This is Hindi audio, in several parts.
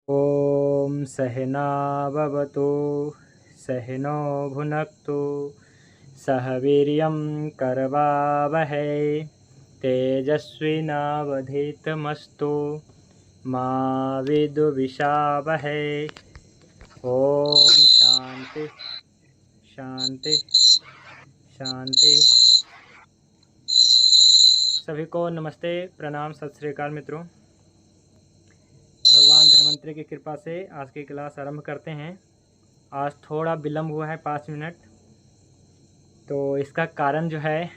ॐ सहनाववतु सहनो भुनक्तु सह वीर्यं करवावहै तेजस्विनावधीतमस्तु मा विद्विषावहै। ॐ शांति शांति शांति। सभी को नमस्ते, प्रणाम, सत श्री अकाल मित्रों। भगवान धन्वंतरि की कृपा से आज की क्लास आरंभ करते हैं। आज थोड़ा विलम्ब हुआ है 5 मिनट। तो इसका कारण जो है,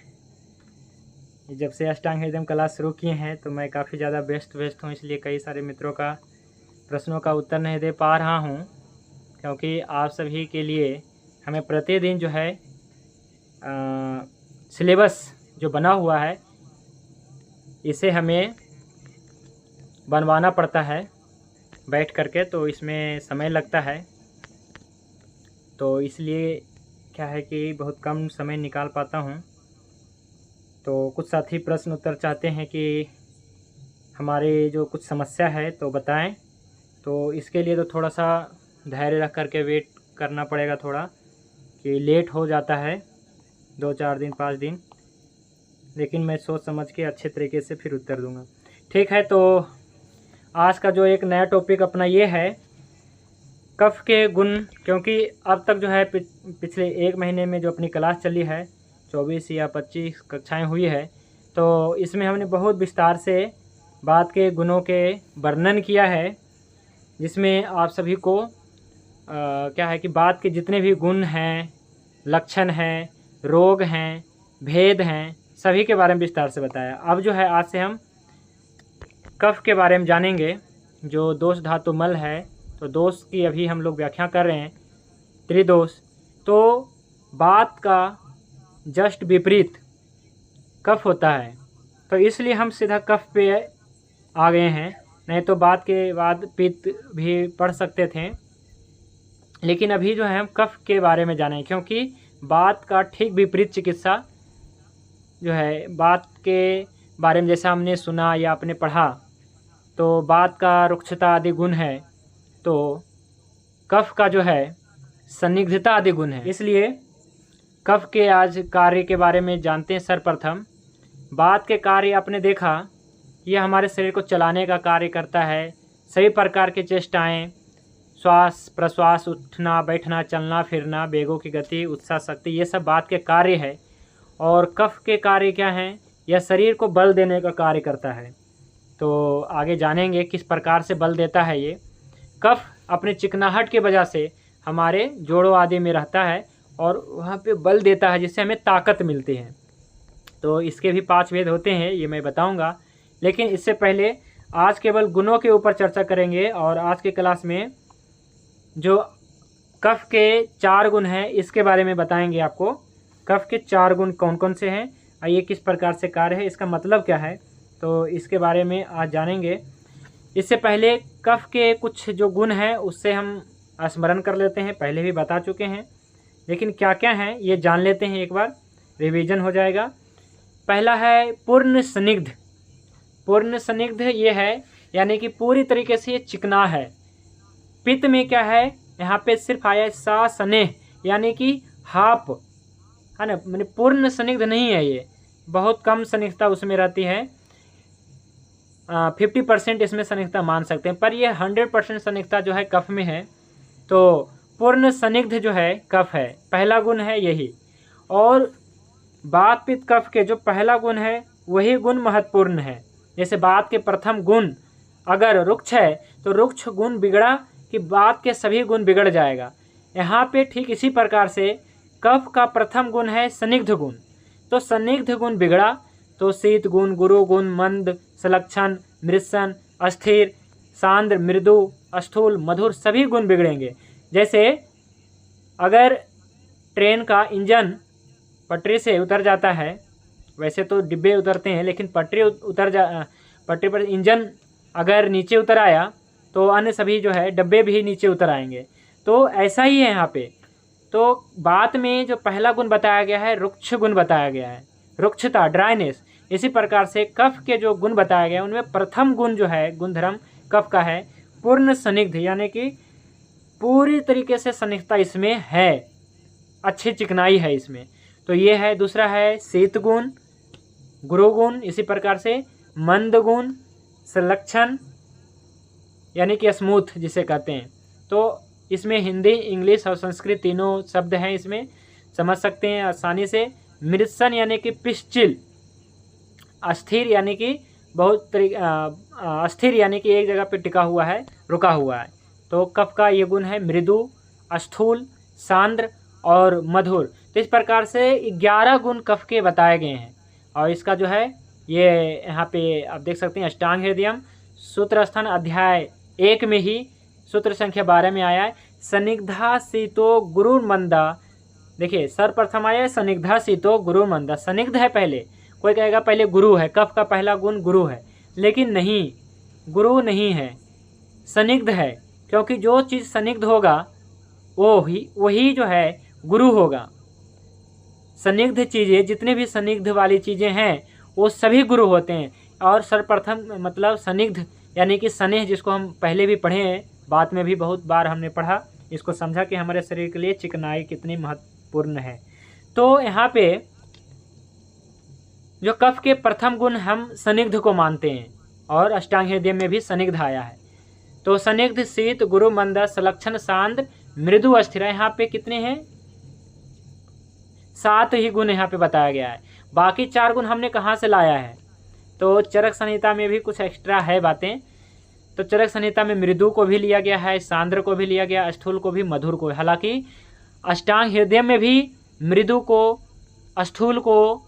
जब से अष्टांग हृदय क्लास शुरू किए हैं तो मैं काफ़ी ज़्यादा व्यस्त हूँ, इसलिए कई सारे मित्रों का प्रश्नों का उत्तर नहीं दे पा रहा हूँ। क्योंकि आप सभी के लिए हमें प्रतिदिन जो है सिलेबस जो बना हुआ है इसे हमें बनवाना पड़ता है बैठ करके, तो इसमें समय लगता है। तो इसलिए क्या है कि बहुत कम समय निकाल पाता हूँ। तो कुछ साथी प्रश्न उत्तर चाहते हैं कि हमारे जो कुछ समस्या है तो बताएं। तो इसके लिए तो थोड़ा सा धैर्य रख करके वेट करना पड़ेगा, थोड़ा कि लेट हो जाता है 2-4 दिन 5 दिन, लेकिन मैं सोच समझ के अच्छे तरीके से फिर उत्तर दूंगा। ठीक है, तो आज का जो एक नया टॉपिक अपना ये है कफ के गुण। क्योंकि अब तक जो है पिछले 1 महीने में जो अपनी क्लास चली है 24 या 25 कक्षाएं हुई है, तो इसमें हमने बहुत विस्तार से बात के गुणों के वर्णन किया है, जिसमें आप सभी को क्या है कि बात के जितने भी गुण हैं, लक्षण हैं, रोग हैं, भेद हैं, सभी के बारे में विस्तार से बताया। अब जो है आज से हम कफ के बारे में जानेंगे। जो दोष धातु मल है, तो दोष की अभी हम लोग व्याख्या कर रहे हैं, त्रिदोष। तो बात का जस्ट विपरीत कफ होता है, तो इसलिए हम सीधा कफ पे आ गए हैं। नहीं तो बात के बाद पित्त भी पढ़ सकते थे, लेकिन अभी जो है हम कफ के बारे में जानें। क्योंकि बात का ठीक विपरीत चिकित्सा जो है, बात के बारे में जैसा हमने सुना या आपने पढ़ा, तो बात का रुक्षता आदि गुण है, तो कफ का जो है सन्निग्धता आदि गुण है। इसलिए कफ के आज कार्य के बारे में जानते हैं। सर्वप्रथम बात के कार्य आपने देखा, यह हमारे शरीर को चलाने का कार्य करता है। सभी प्रकार की चेष्टाएं, श्वास प्रश्वास, उठना बैठना, चलना फिरना, बेगों की गति, उत्साह शक्ति, ये सब बात के कार्य है। और कफ के कार्य क्या हैं? यह शरीर को बल देने का कार्य करता है। तो आगे जानेंगे किस प्रकार से बल देता है ये। कफ अपने चिकनाहट की वजह से हमारे जोड़ों आदि में रहता है और वहाँ पे बल देता है, जिससे हमें ताकत मिलती है। तो इसके भी 5 भेद होते हैं, ये मैं बताऊंगा। लेकिन इससे पहले आज केवल गुणों के ऊपर चर्चा करेंगे। और आज की क्लास में जो कफ के 4 गुण हैं इसके बारे में बताएंगे आपको। कफ के 4 गुण कौन कौन से हैं, ये किस प्रकार से कार्य है, इसका मतलब क्या है, तो इसके बारे में आज जानेंगे। इससे पहले कफ के कुछ जो गुण हैं उससे हम स्मरण कर लेते हैं, पहले भी बता चुके हैं, लेकिन क्या क्या हैं ये जान लेते हैं, एक बार रिवीजन हो जाएगा। पहला है पूर्ण स्निग्ध। पूर्ण स्निग्ध ये है, यानी कि पूरी तरीके से ये चिकना है। पित्त में क्या है, यहाँ पे सिर्फ आया है सा स्नेह, यानी कि हाफ है ना, मैंने पूर्ण स्निग्ध नहीं है, ये बहुत कम स्निग्धता उसमें रहती है। 50% इसमें स्निग्धता मान सकते हैं, पर ये 100% स्निग्धता जो है कफ में है। तो पूर्ण स्निग्ध जो है कफ है, पहला गुण है यही। और बात पित्त कफ के जो पहला गुण है वही गुण महत्वपूर्ण है। जैसे बात के प्रथम गुण अगर रुक्ष है, तो रुक्ष गुण बिगड़ा कि बात के सभी गुण बिगड़ जाएगा। यहाँ पे ठीक इसी प्रकार से कफ का प्रथम गुण है स्निग्ध गुण। तो स्निग्ध गुण बिगड़ा तो शीत गुण, गुरु गुण, मंद, सलक्षण, मृषण, अस्थिर, सांद्र, मृदु, स्थूल, मधुर, सभी गुण बिगड़ेंगे। जैसे अगर ट्रेन का इंजन पटरी से उतर जाता है, वैसे तो डिब्बे उतरते हैं, लेकिन पटरी पर इंजन अगर नीचे उतर आया तो अन्य सभी जो है डब्बे भी नीचे उतर आएंगे। तो ऐसा ही है यहाँ पे। तो बात में जो पहला गुण बताया गया है रुक्ष गुण बताया गया है, रुक्षता, ड्राइनेस। इसी प्रकार से कफ के जो गुण बताया गया है उनमें प्रथम गुण जो है गुणधर्म कफ का है पूर्ण स्निग्ध, यानी कि पूरी तरीके से स्निग्धता इसमें है, अच्छी चिकनाई है इसमें। तो ये है। दूसरा है शीत गुण, गुरु गुण, इसी प्रकार से मंद गुण, संलक्षण यानी कि स्मूथ जिसे कहते हैं। तो इसमें हिंदी, इंग्लिश और संस्कृत तीनों शब्द हैं, इसमें समझ सकते हैं आसानी से। मृत्सन यानी कि पिछचिल, अस्थिर यानी कि अस्थिर यानी कि एक जगह पे टिका हुआ है, रुका हुआ है। तो कफ का ये गुण है मृदु, स्थूल, सांद्र और मधुर। तो इस प्रकार से 11 गुण कफ के बताए गए हैं। और इसका जो है ये यहाँ पे आप देख सकते हैं अष्टांग हृदयम सूत्र स्थान अध्याय 1 में ही सूत्र संख्या 12 में आया है। संनिग्धा शीतो गुरुर्मंदा, देखिए सर्वप्रथम आया है संनिग्धा शीतो गुरुर्मंदा। संनिग्ध है पहले, कोई कहेगा पहले गुरु है, कफ का पहला गुण गुरु है, लेकिन नहीं, गुरु नहीं है, संनिग्ध है। क्योंकि जो चीज़ संनिग्ध होगा वही जो है गुरु होगा। संनिग्ध चीज़ें, जितने भी संनिग्ध वाली चीज़ें हैं वो सभी गुरु होते हैं। और सर्वप्रथम मतलब संनिग्ध यानी कि स्नेह, जिसको हम पहले भी पढ़े हैं, बाद में भी बहुत बार हमने पढ़ा, इसको समझा कि हमारे शरीर के लिए चिकनाई कितनी महत्वपूर्ण है। तो यहाँ पे जो कफ के प्रथम गुण हम संनिग्ध को मानते हैं, और अष्टांग हृदय में भी संनिग्ध आया है। तो संनिग्ध, शीत, गुरु, मंद, संलक्षण, सांद्र, मृदु, अस्थिर, यहाँ पे कितने हैं? 7 ही गुण यहाँ पे बताया गया है। बाकी 4 गुण हमने कहाँ से लाया है? तो चरक संहिता में भी कुछ एक्स्ट्रा है बातें। तो चरक संहिता में मृदु को भी लिया गया है, सांद्र को भी लिया गया, स्थूल को भी, मधुर को। हालांकि अष्टांग हृदय में भी मृदु को, स्थूल को,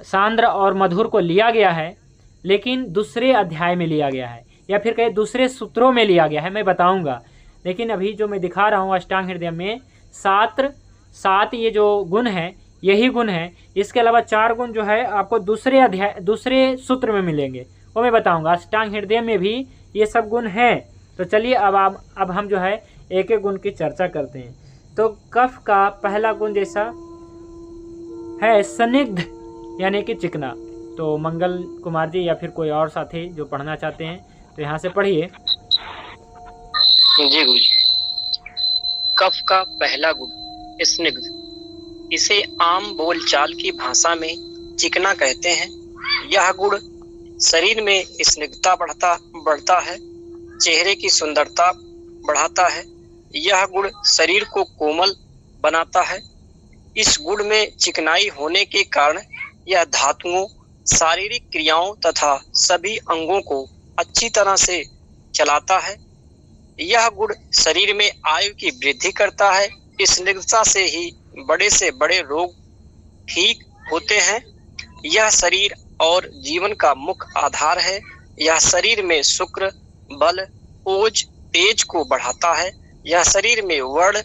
सांद्र और मधुर को लिया गया है, लेकिन दूसरे अध्याय में लिया गया है, या फिर कहीं दूसरे सूत्रों में लिया गया है, मैं बताऊंगा। लेकिन अभी जो मैं दिखा रहा हूँ अष्टांग हृदय में 7 ये जो गुण है यही गुण है। इसके अलावा 4 गुण जो है आपको दूसरे अध्याय, दूसरे सूत्र में मिलेंगे, वो मैं बताऊंगा। अष्टांग हृदय में भी ये सब गुण हैं। तो चलिए अब हम जो है एक एक गुण की चर्चा करते हैं। तो कफ का पहला गुण जैसा है संनिग्ध यानी कि चिकना। तो मंगल कुमार जी या फिर कोई और साथी जो पढ़ना चाहते हैं तो यहाँ से पढ़िए। जी गुरु जी। कफ का पहला गुण स्निग्ध, इसे आम बोलचाल की भाषा में चिकना कहते हैं। यह गुण शरीर में स्निग्धता बढ़ता है, चेहरे की सुंदरता बढ़ाता है। यह गुण शरीर को कोमल बनाता है। इस गुण में चिकनाई होने के कारण यह धातुओं, शारीरिक क्रियाओं तथा सभी अंगों को अच्छी तरह से चलाता है। यह गुण शरीर में आयु की वृद्धि करता है। स्निग्धता से ही बड़े से बड़े रोग ठीक होते हैं। यह शरीर और जीवन का मुख्य आधार है। यह शरीर में शुक्र, बल, ओज, तेज को बढ़ाता है। यह शरीर में वर्ण,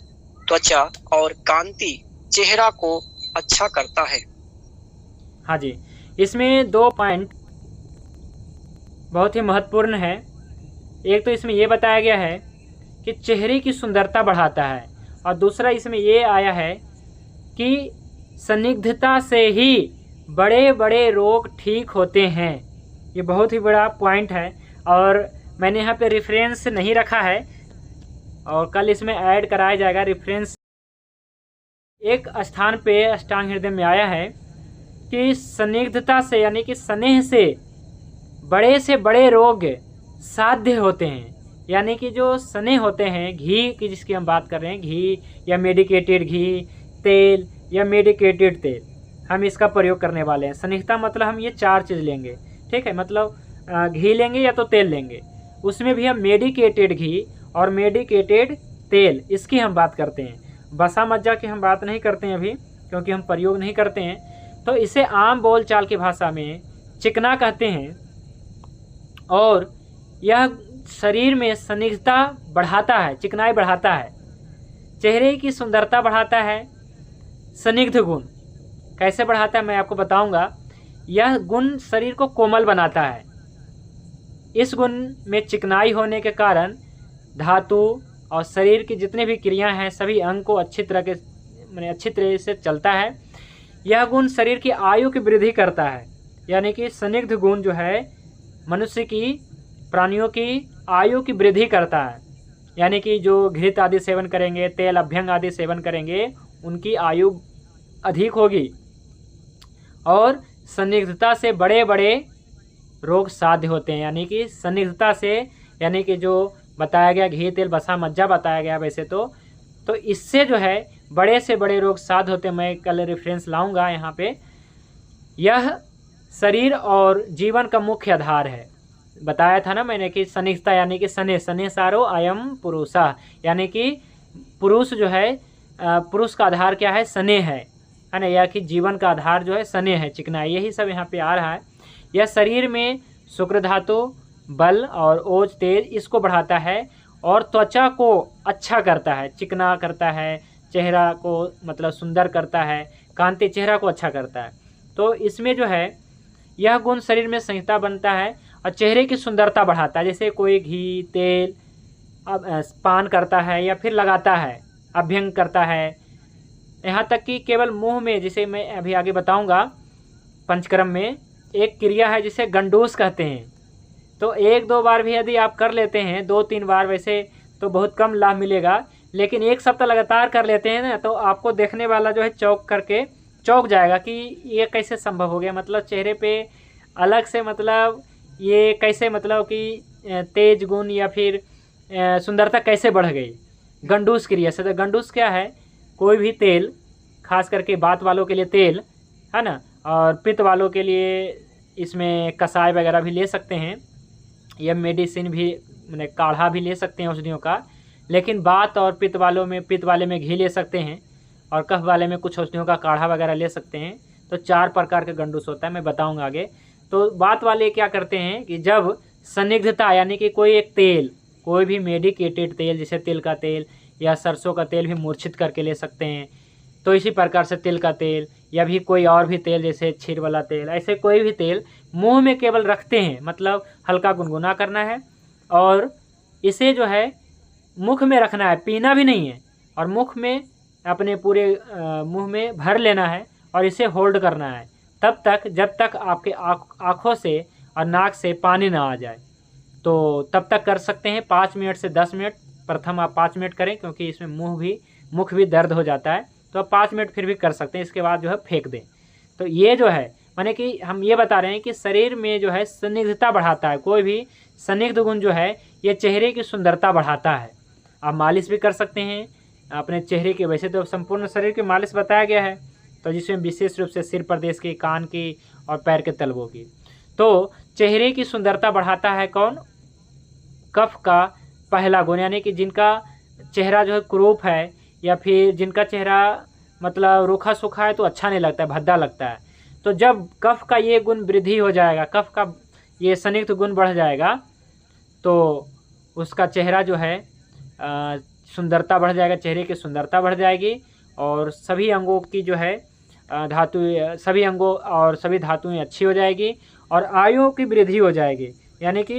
त्वचा और कांति, चेहरा को अच्छा करता है। हाँ जी, इसमें 2 पॉइंट बहुत ही महत्वपूर्ण है। एक तो इसमें ये बताया गया है कि चेहरे की सुंदरता बढ़ाता है, और दूसरा इसमें ये आया है कि संदिग्धता से ही बड़े बड़े रोग ठीक होते हैं। ये बहुत ही बड़ा पॉइंट है, और मैंने यहाँ पे रेफरेंस नहीं रखा है, और कल इसमें ऐड कराया जाएगा रेफरेंस। एक स्थान पे अष्टांग हृदय में आया है कि संदिग्धता से यानी कि स्नेह से बड़े रोग साध्य होते हैं। यानी कि जो स्नेह होते हैं, घी की जिसकी हम बात कर रहे हैं, घी या मेडिकेटेड घी, तेल या मेडिकेटेड तेल, हम इसका प्रयोग करने वाले हैं। स्निग्धता मतलब हम ये 4 चीज़ लेंगे, ठीक है। मतलब घी लेंगे या तो तेल लेंगे, उसमें भी हम मेडिकेटेड घी और मेडिकेटेड तेल, इसकी हम बात करते हैं। बसा मज्जा की हम बात नहीं करते हैं अभी, क्योंकि हम प्रयोग नहीं करते हैं। तो इसे आम बोलचाल की भाषा में चिकना कहते हैं, और यह शरीर में स्निग्धता बढ़ाता है, चिकनाई बढ़ाता है, चेहरे की सुंदरता बढ़ाता है। स्निग्ध गुण कैसे बढ़ाता है मैं आपको बताऊंगा। यह गुण शरीर को कोमल बनाता है। इस गुण में चिकनाई होने के कारण धातु और शरीर की जितने भी क्रियाएं हैं, सभी अंग को अच्छी तरह से चलता है। यह गुण शरीर की आयु की वृद्धि करता है। यानी कि स्निग्ध गुण जो है मनुष्य की, प्राणियों की आयु की वृद्धि करता है, यानी कि जो घृत आदि सेवन करेंगे, तेल अभ्यंग आदि सेवन करेंगे, उनकी आयु अधिक होगी और संदिग्धता से बड़े बड़े रोग साध्य होते हैं। यानी कि संदिग्धता से, यानी कि जो बताया गया घी तेल बसा मज्जा बताया गया वैसे तो इससे जो है बड़े से बड़े रोग साध्य होते हैं। मैं कल रेफरेंस लाऊंगा यहाँ पे। यह शरीर और जीवन का मुख्य आधार है। बताया था ना मैंने कि संदिग्धता यानी कि सने सारो अयम पुरुषा, यानी कि पुरुष जो है, पुरुष का आधार क्या है, सने है ना, या कि जीवन का आधार जो है सने है, चिकनाई, यही सब यहाँ पे आ रहा है। यह शरीर में शुक्र धातु, बल और ओज तेज इसको बढ़ाता है और त्वचा को अच्छा करता है, चिकना करता है, चेहरा को मतलब सुंदर करता है, कांति चेहरा को अच्छा करता है। तो इसमें जो है यह गुण शरीर में संहिता बनता है और चेहरे की सुंदरता बढ़ाता है। जैसे कोई घी तेल पान करता है या फिर लगाता है, अभ्यंग करता है, यहाँ तक कि केवल मुंह में, जिसे मैं अभी आगे बताऊंगा पंचकर्म में एक क्रिया है जिसे गंडूस कहते हैं। तो 1-2 बार भी यदि आप कर लेते हैं, 2-3 बार वैसे तो बहुत कम लाभ मिलेगा, लेकिन 1 सप्ताह लगातार कर लेते हैं ना, तो आपको देखने वाला जो है चौंक जाएगा कि ये कैसे संभव हो गया, मतलब चेहरे पे अलग से, मतलब ये कैसे, मतलब कि तेज गुण या फिर सुंदरता कैसे बढ़ गई गंडूस क्रिया से। तो गंडूस क्या है, कोई भी तेल, खास करके बात वालों के लिए तेल है ना, और पित्त वालों के लिए इसमें कषाय वगैरह भी ले सकते हैं, या मेडिसिन भी, मैंने काढ़ा भी ले सकते हैं औषधियों का। लेकिन बात और पित्त वाले में घी ले सकते हैं और कफ वाले में कुछ औषधियों का काढ़ा वगैरह ले सकते हैं। तो 4 प्रकार का गंडूस होता है, मैं बताऊंगा आगे। तो बात वाले क्या करते हैं कि जब संदिग्धता, यानी कि कोई एक तेल, कोई भी मेडिकेटेड तेल, जैसे तिल का तेल या सरसों का तेल भी मूर्छित करके ले सकते हैं। तो इसी प्रकार से तिल का तेल या भी कोई और भी तेल, जैसे क्षीर वाला तेल, ऐसे कोई भी तेल मुंह में केवल रखते हैं, मतलब हल्का गुनगुना करना है और इसे जो है मुख में रखना है, पीना भी नहीं है, और मुख में अपने पूरे मुंह में भर लेना है और इसे होल्ड करना है तब तक जब तक आपके आँखों से और नाक से पानी ना आ जाए। तो तब तक कर सकते हैं 5 मिनट से 10 मिनट। प्रथम आप 5 मिनट करें, क्योंकि इसमें मुख भी दर्द हो जाता है, तो आप 5 मिनट फिर भी कर सकते हैं, इसके बाद जो है फेंक दें। तो ये जो है, माने कि हम ये बता रहे हैं कि शरीर में जो है संदिग्धता बढ़ाता है। कोई भी संदिग्ध गुण जो है ये चेहरे की सुंदरता बढ़ाता है। आप मालिश भी कर सकते हैं अपने चेहरे की, वैसे तो संपूर्ण शरीर की मालिश बताया गया है, तो जिसमें विशेष रूप से सिर प्रदेश की, कान की और पैर के तलवों की। तो चेहरे की सुंदरता बढ़ाता है कौन, कफ का पहला गुण, यानी कि जिनका चेहरा जो है क्रूप है या फिर जिनका चेहरा मतलब रूखा सूखा है तो अच्छा नहीं लगता है, भद्दा लगता है। तो जब कफ का ये गुण वृद्धि हो जाएगा, कफ का ये संयुक्त गुण बढ़ जाएगा, तो उसका चेहरा जो है सुंदरता बढ़ जाएगा, चेहरे की सुंदरता बढ़ जाएगी और सभी अंगों की जो है सभी अंगों और सभी धातुएं अच्छी हो जाएगी और आयु की वृद्धि हो जाएगी। यानी कि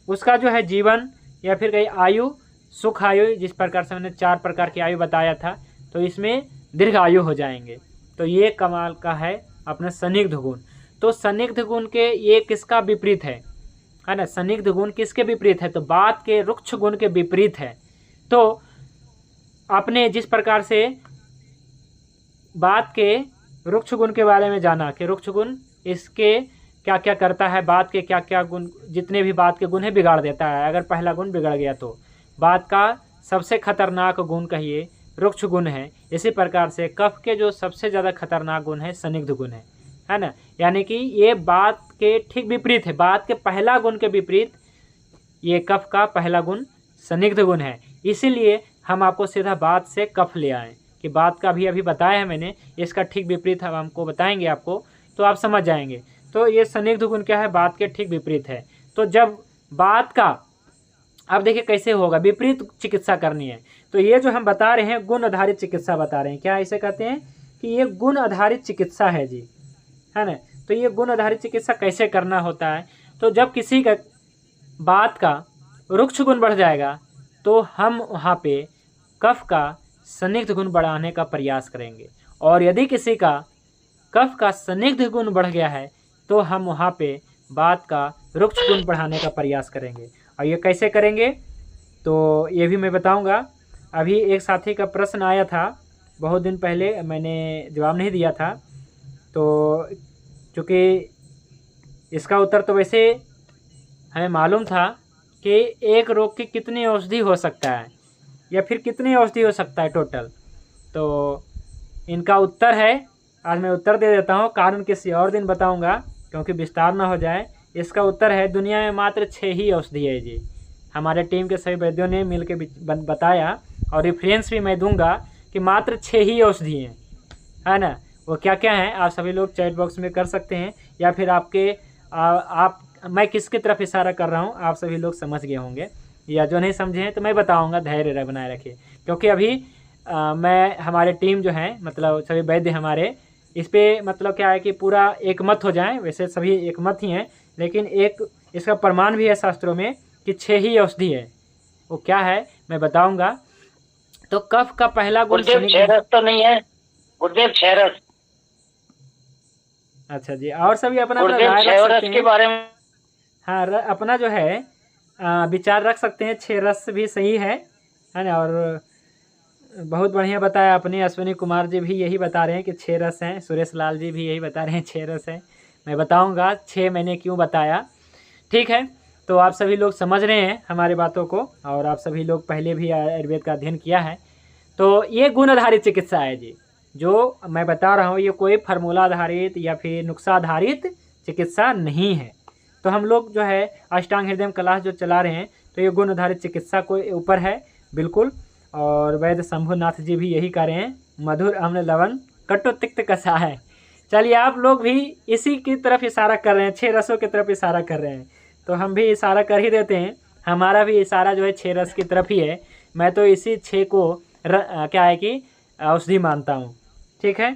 उसका जो है जीवन या फिर कहीं आयु, सुख आयु, जिस प्रकार से मैंने 4 प्रकार की आयु बताया था, तो इसमें दीर्घ आयु हो जाएंगे। तो ये कमाल का है अपना संदिग्ध गुण। तो संदिग्ध गुण के ये किसका विपरीत है ना, संदिग्ध गुण किसके विपरीत है, तो बात के रुक्ष गुण के विपरीत है। तो आपने जिस प्रकार से बात के रुक्ष गुण के बारे में जाना कि रुक्ष गुण इसके क्या क्या करता है, बात के क्या क्या गुण, जितने भी बात के गुण है बिगाड़ देता है। अगर पहला गुण बिगड़ गया तो बात का सबसे खतरनाक गुण कहिए रुक्ष गुण है। इसी प्रकार से कफ के जो सबसे ज़्यादा खतरनाक गुण है संदिग्ध गुण है ना। यानी कि ये बात के ठीक विपरीत है, बात के पहला गुण के विपरीत ये कफ का पहला गुण संदिग्ध गुण है। इसीलिए हम आपको सीधा बात से कफ ले आए कि बात का भी अभी बताया है मैंने, इसका ठीक विपरीत हम हमको बताएंगे आपको, तो आप समझ जाएंगे। तो ये संदिग्ध गुण क्या है, बात के ठीक विपरीत है। तो जब बात का, अब देखिए कैसे होगा, विपरीत चिकित्सा करनी है। तो ये जो हम बता रहे हैं गुण आधारित चिकित्सा बता रहे हैं, क्या इसे कहते हैं कि ये गुण आधारित चिकित्सा है जी, है ना। तो ये गुण आधारित चिकित्सा कैसे करना होता है, तो जब किसी का बात का रुक्ष गुण बढ़ जाएगा तो हम वहाँ पे कफ का संदिग्ध गुण बढ़ाने का प्रयास करेंगे, और यदि किसी का कफ का संदिग्ध गुण बढ़ गया है तो हम वहाँ पे बात का रुक्ष गुण बढ़ाने का प्रयास करेंगे। और ये कैसे करेंगे तो ये भी मैं बताऊंगा। अभी एक साथी का प्रश्न आया था बहुत दिन पहले, मैंने जवाब नहीं दिया था, तो चूँकि इसका उत्तर तो वैसे हमें मालूम था कि एक रोग की कितनी औषधि हो सकता है या फिर कितनी औषधि हो सकता है टोटल। तो इनका उत्तर है, आज मैं उत्तर दे देता हूँ, कारण किसी और दिन बताऊँगा क्योंकि विस्तार ना हो जाए। इसका उत्तर है दुनिया में मात्र 6 ही औषधि है जी। हमारे टीम के सभी वैद्यों ने मिल के बताया और रेफरेंस भी मैं दूंगा कि मात्र 6 ही औषधि हैं, है ना। वो क्या क्या हैं आप सभी लोग चैट बॉक्स में कर सकते हैं, या फिर मैं किसकी तरफ इशारा कर रहा हूँ आप सभी लोग समझ गए होंगे, या जो नहीं समझे हैं तो मैं बताऊँगा, धैर्य बनाए रखिए। क्योंकि अभी मैं हमारे टीम जो है मतलब सभी वैद्य हमारे इस पर मतलब क्या है कि पूरा एक मत हो जाए, वैसे सभी एक मत ही हैं, लेकिन एक इसका प्रमाण भी है शास्त्रों में कि 6 ही औषधि है। वो क्या है मैं बताऊंगा। तो कफ का पहला गुण तो नहीं है गुरुदेव, 6 रस। अच्छा जी, और सभी अपना राय रख सकते हैं के बारे में। हाँ, अपना जो है विचार रख सकते हैं। 6 रस भी सही है ना। और बहुत बढ़िया बताया अपने अश्विनी कुमार जी भी यही बता रहे हैं कि 6 रस हैं। सुरेश लाल जी भी यही बता रहे हैं 6 रस हैं। मैं बताऊंगा 6 मैंने क्यों बताया। ठीक है, तो आप सभी लोग समझ रहे हैं हमारी बातों को, और आप सभी लोग पहले भी आयुर्वेद का अध्ययन किया है। तो ये गुण आधारित चिकित्सा है जी, जो मैं बता रहा हूँ ये कोई फार्मूला आधारित या फिर नुस्खा आधारित चिकित्सा नहीं है। तो हम लोग जो है अष्टांग हृदय क्लास जो चला रहे हैं तो ये गुण आधारित चिकित्सा को ऊपर है बिल्कुल। और वैद्य शंभुनाथ जी भी यही कह रहे हैं, मधुर अम्ल लवण कटु तिक्त कसा है। चलिए आप लोग भी इसी की तरफ इशारा कर रहे हैं, 6 रसों की तरफ इशारा कर रहे हैं, तो हम भी इशारा कर ही देते हैं। हमारा भी इशारा जो है 6 रस की तरफ ही है। मैं तो इसी 6 को क्या है कि औषधि मानता हूँ। ठीक है,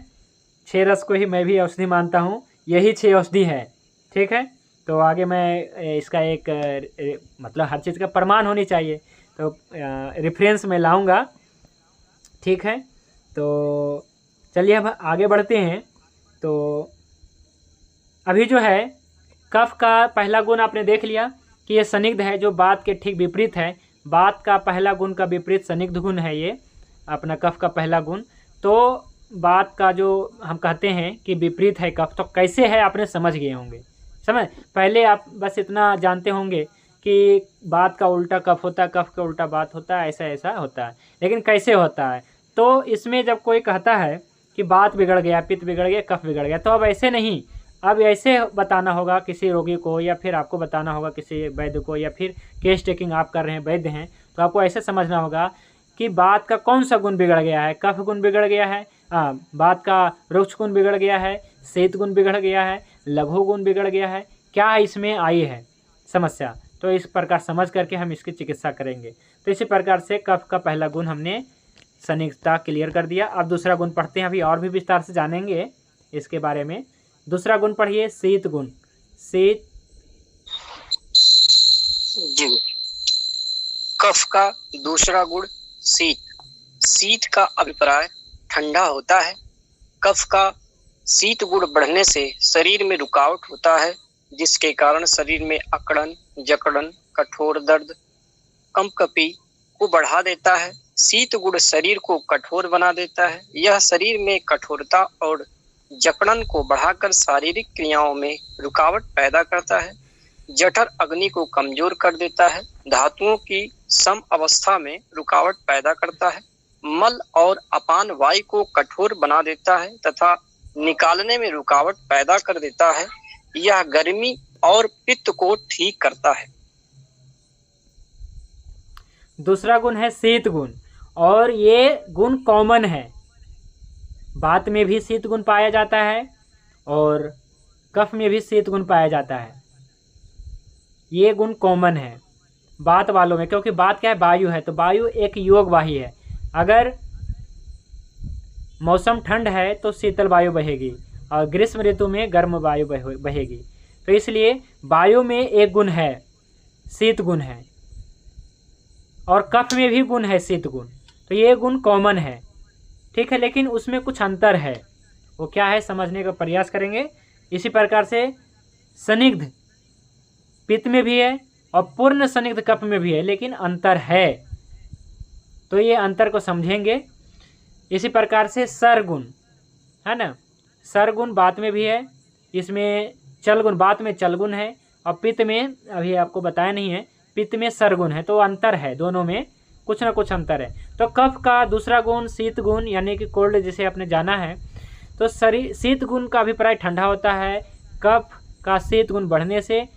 6 रस को ही मैं भी औषधि मानता हूँ, यही 6 औषधि है। ठीक है, तो आगे मैं इसका एक मतलब हर चीज़ का प्रमाण होनी चाहिए, तो रेफरेंस में लाऊंगा। ठीक है, तो चलिए अब आगे बढ़ते हैं। तो अभी जो है कफ का पहला गुण आपने देख लिया कि ये संदिग्ध है, जो बात के ठीक विपरीत है। बात का पहला गुण का विपरीत संदिग्ध गुण है ये अपना कफ का पहला गुण। तो बात का जो हम कहते हैं कि विपरीत है कफ, तो कैसे है आपने समझ गए होंगे। समझ पहले आप बस इतना जानते होंगे कि बात का उल्टा कफ होता है, कफ का उल्टा बात होता है, ऐसा ऐसा होता है, लेकिन कैसे होता है। तो इसमें जब कोई कहता है कि बात बिगड़ गया, पित्त बिगड़ गया, कफ बिगड़ गया, तो अब ऐसे नहीं, अब ऐसे बताना होगा किसी रोगी को, या फिर आपको बताना होगा किसी वैद्य को, या फिर केस टेकिंग आप कर रहे हैं, वैद्य हैं, तो आपको ऐसे समझना होगा कि बात का कौन सा गुण बिगड़ गया है। कफ गुण बिगड़ गया है, बात का रुक्ष गुण बिगड़ गया है, शीत गुण बिगड़ गया है, लघु गुण बिगड़ गया है, क्या इसमें आई है समस्या। तो इस प्रकार समझ करके हम इसकी चिकित्सा करेंगे। तो इसी प्रकार से कफ का पहला गुण हमने संदिग्धता क्लियर कर दिया। अब दूसरा गुण पढ़ते हैं, अभी और भी विस्तार से जानेंगे इसके बारे में। दूसरा गुण पढ़िए, शीत गुण। शीत जी, कफ का दूसरा गुण शीत। शीत का अभिप्राय ठंडा होता है। कफ का शीत गुण बढ़ने से शरीर में रुकावट होता है, जिसके कारण शरीर में अकड़न, जकड़न, कठोर दर्द, कंपकपी को बढ़ा देता है। शीत गुण शरीर को कठोर बना देता है। यह शरीर में कठोरता और जकड़न को बढ़ाकर शारीरिक क्रियाओं में रुकावट पैदा करता है। जठर अग्नि को कमजोर कर देता है। धातुओं की सम अवस्था में रुकावट पैदा करता है। मल और अपान वायु को कठोर बना देता है तथा निकालने में रुकावट पैदा कर देता है। यह गर्मी और पित्त को ठीक करता है। दूसरा गुण है शीत गुण, और ये गुण कॉमन है। बात में भी शीत गुण पाया जाता है और कफ में भी शीत गुण पाया जाता है। ये गुण कॉमन है बात वालों में, क्योंकि बात क्या है, वायु है, तो वायु एक योग वाही है। अगर मौसम ठंड है तो शीतल वायु बहेगी, और ग्रीष्म ऋतु में गर्म वायु बहेगी। तो इसलिए वायु में एक गुण है, शीत गुण है, और कफ में भी गुण है शीत गुण। तो ये गुण कॉमन है, ठीक है, लेकिन उसमें कुछ अंतर है। वो क्या है समझने का प्रयास करेंगे। इसी प्रकार से संदिग्ध पित्त में भी है और पूर्ण संदिग्ध कफ में भी है, लेकिन अंतर है। तो ये अंतर को समझेंगे। इसी प्रकार से सरगुण है ना, सरगुण बात में भी है, इसमें चलगुण बात में चलगुण है, और पित्त में अभी आपको बताया नहीं है, पित्त में सरगुण है। तो अंतर है, दोनों में कुछ ना कुछ अंतर है। तो कफ का दूसरा गुण शीत गुण यानी कि कोल्ड, जिसे आपने जाना है। तो शरीर शीत गुण का अभिप्राय ठंडा होता है। कफ का शीत गुण बढ़ने से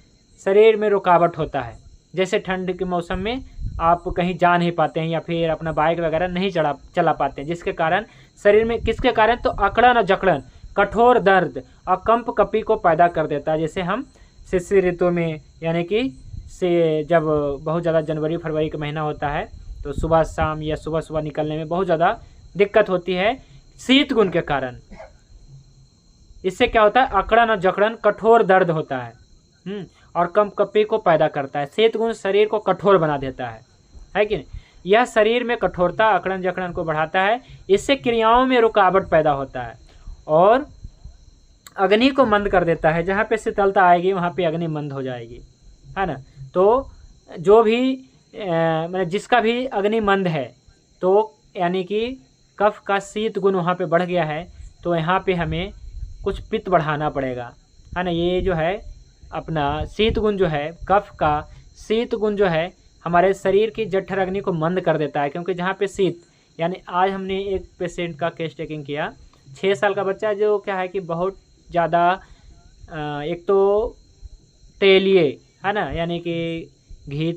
शरीर में रुकावट होता है। जैसे ठंड के मौसम में आप कहीं जा नहीं पाते हैं या फिर अपना बाइक वगैरह नहीं चला पाते हैं, जिसके कारण शरीर में किसके कारण, तो अकड़न और जकड़न, कठोर दर्द और कंप कपी को पैदा कर देता है। जैसे हम शिशिर ऋतु में यानी कि से जब बहुत ज़्यादा जनवरी फरवरी का महीना होता है तो सुबह शाम या सुबह सुबह निकलने में बहुत ज़्यादा दिक्कत होती है शीत गुण के कारण। इससे क्या होता है, अकड़न और जकड़न, कठोर दर्द होता है और कंप कपी को पैदा करता है। शीत गुण शरीर को कठोर बना देता है कि नहीं। यह शरीर में कठोरता, अकड़न जकड़न को बढ़ाता है। इससे क्रियाओं में रुकावट पैदा होता है और अग्नि को मंद कर देता है। जहाँ पे शीतलता आएगी वहाँ पे अग्नि मंद हो जाएगी, है ना। तो जो भी मतलब जिसका भी अग्नि मंद है, तो यानी कि कफ का शीत गुण वहाँ पे बढ़ गया है, तो यहाँ पे हमें कुछ पित्त बढ़ाना पड़ेगा, है ना। ये जो है अपना शीत गुण जो है, कफ का शीत गुण जो है हमारे शरीर की जठर अग्नि को मंद कर देता है। क्योंकि जहाँ पे शीत, यानी आज हमने एक पेशेंट का केस टेकिंग किया, 6 साल का बच्चा, जो क्या है कि बहुत ज़्यादा एक तो तेलिए है ना, यानी कि घी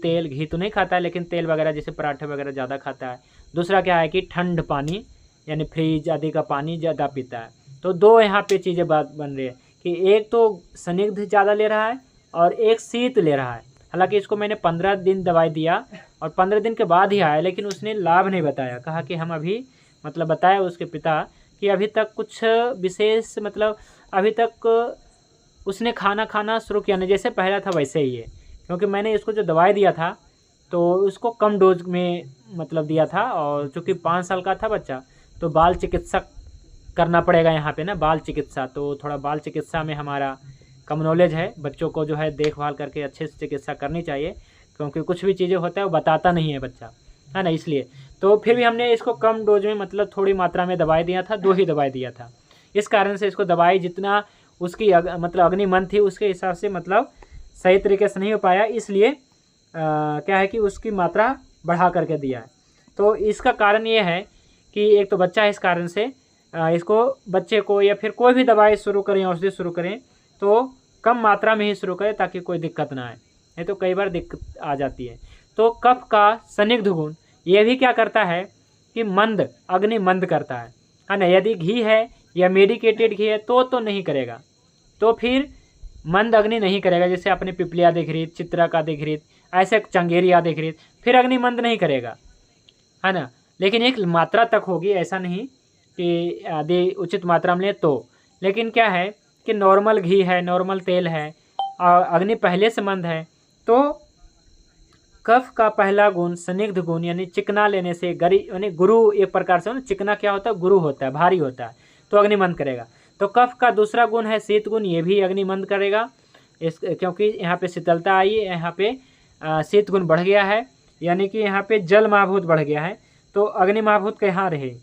तो नहीं खाता है, लेकिन तेल वगैरह जैसे पराठे वगैरह ज़्यादा खाता है। दूसरा क्या है कि ठंड पानी यानी फ्रिज आदि का पानी ज़्यादा पीता है। तो दो यहाँ पे चीज़ें बात बन रही है कि एक तो संदिग्ध ज़्यादा ले रहा है और एक शीत ले रहा है। हालांकि इसको मैंने 15 दिन दवाई दिया और 15 दिन के बाद ही आया, लेकिन उसने लाभ नहीं बताया। कहा कि हम अभी मतलब बताया उसके पिता कि अभी तक कुछ विशेष मतलब अभी तक उसने खाना शुरू किया नहीं, जैसे पहला था वैसे ही है। क्योंकि मैंने इसको जो दवाई दिया था तो उसको कम डोज में मतलब दिया था, और चूँकि 5 साल का था बच्चा तो बाल चिकित्सक करना पड़ेगा यहाँ पे ना, बाल चिकित्सा। तो थोड़ा बाल चिकित्सा में हमारा कम नॉलेज है। बच्चों को जो है देखभाल करके अच्छे से चिकित्सा करनी चाहिए, क्योंकि कुछ भी चीज़ें होता है वो बताता नहीं है बच्चा, है ना, इसलिए। तो फिर भी हमने इसको कम डोज में मतलब थोड़ी मात्रा में दवाई दिया था, 2 ही दवाई दिया था। इस कारण से इसको दवाई जितना उसकी मतलब अग्निमन थी उसके हिसाब से मतलब सही तरीके से नहीं हो पाया, इसलिए क्या है कि उसकी मात्रा बढ़ा करके दिया है। तो इसका कारण ये है कि एक तो बच्चा है, इस कारण से इसको बच्चे को या फिर कोई भी दवाई शुरू करें, औषधि शुरू करें तो कम मात्रा में ही शुरू करें ताकि कोई दिक्कत ना आए, नहीं तो कई बार दिक्कत आ जाती है। तो कफ का संदिग्ध गुण ये भी क्या करता है कि मंद अग्नि मंद करता है ना। यदि घी है या मेडिकेटेड घी है तो नहीं करेगा, तो फिर मंद अग्नि नहीं करेगा। जैसे अपने पिपलिया देख रही, चित्रा का देख रही, ऐसे चंगेरिया देख रही, फिर अग्नि मंद नहीं करेगा, है ना। लेकिन एक मात्रा तक होगी, ऐसा नहीं कि आदि उचित मात्रा में ले तो। लेकिन क्या है कि नॉर्मल घी है, नॉर्मल तेल है और अग्नि पहले से मंद है, तो कफ का पहला गुण संदिग्ध गुण यानी चिकना लेने से यानी गुरु एक प्रकार से चिकना क्या होता है, गुरु होता है, भारी होता है, तो अग्नि मंद करेगा। तो कफ का दूसरा गुण है शीत गुण, ये भी अग्नि मंद करेगा। क्योंकि यहाँ पे शीतलता आई है, यहाँ पे शीत गुण बढ़ गया है, यानी कि यहाँ पे जल महाभूत बढ़ गया है, तो अग्नि महाभूत कहाँ रहे,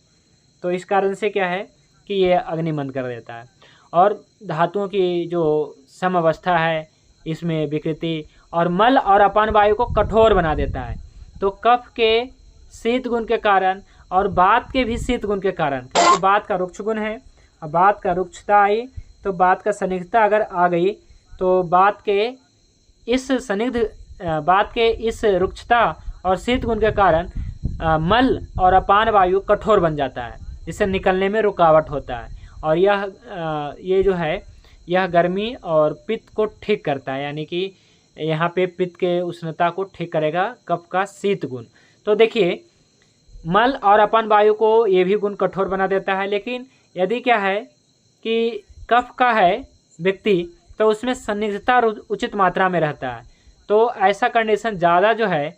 तो इस कारण से क्या है कि ये अग्नि मंद कर देता है। और धातुओं की जो समअवस्था है इसमें विकृति और मल और अपान वायु को कठोर बना देता है। तो कफ के शीत गुण के कारण और बात के भी शीत गुण के कारण, क्योंकि बात का रुक्ष गुण है, अब बात का रुक्षता आई तो बात का संदिग्धता अगर आ गई तो बात के इस रुक्षता और शीत गुण के कारण मल और अपान वायु कठोर बन जाता है, जिससे निकलने में रुकावट होता है। और ये जो है यह गर्मी और पित्त को ठीक करता है, यानी कि यहाँ पे पित्त के उष्णता को ठीक करेगा कफ का शीत गुण। तो देखिए मल और अपान वायु को ये भी गुण कठोर बना देता है। लेकिन यदि क्या है कि कफ का है व्यक्ति तो उसमें संदिग्धता उचित मात्रा में रहता है, तो ऐसा कंडीशन ज़्यादा जो है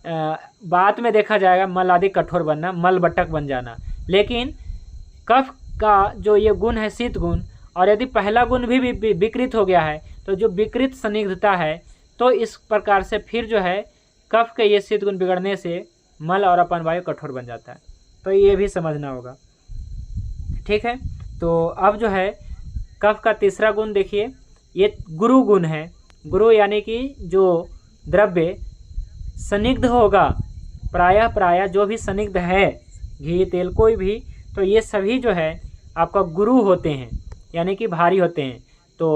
बाद में देखा जाएगा मल आदि कठोर बनना, मल बटक बन जाना। लेकिन कफ का जो ये गुण है शीत गुण, और यदि पहला गुण भी विकृत हो गया है तो जो विकृत संदिग्धता है तो इस प्रकार से फिर जो है कफ के ये शीत गुण बिगड़ने से मल और अपान वायु कठोर बन जाता है। तो ये भी समझना होगा, ठीक है। तो अब जो है कफ का तीसरा गुण देखिए, ये गुरु गुण है। गुरु यानी कि जो द्रव्य संदिग्ध होगा, प्रायः जो भी संदिग्ध है, घी तेल कोई भी, तो ये सभी जो है आपका गुरु होते हैं, यानी कि भारी होते हैं। तो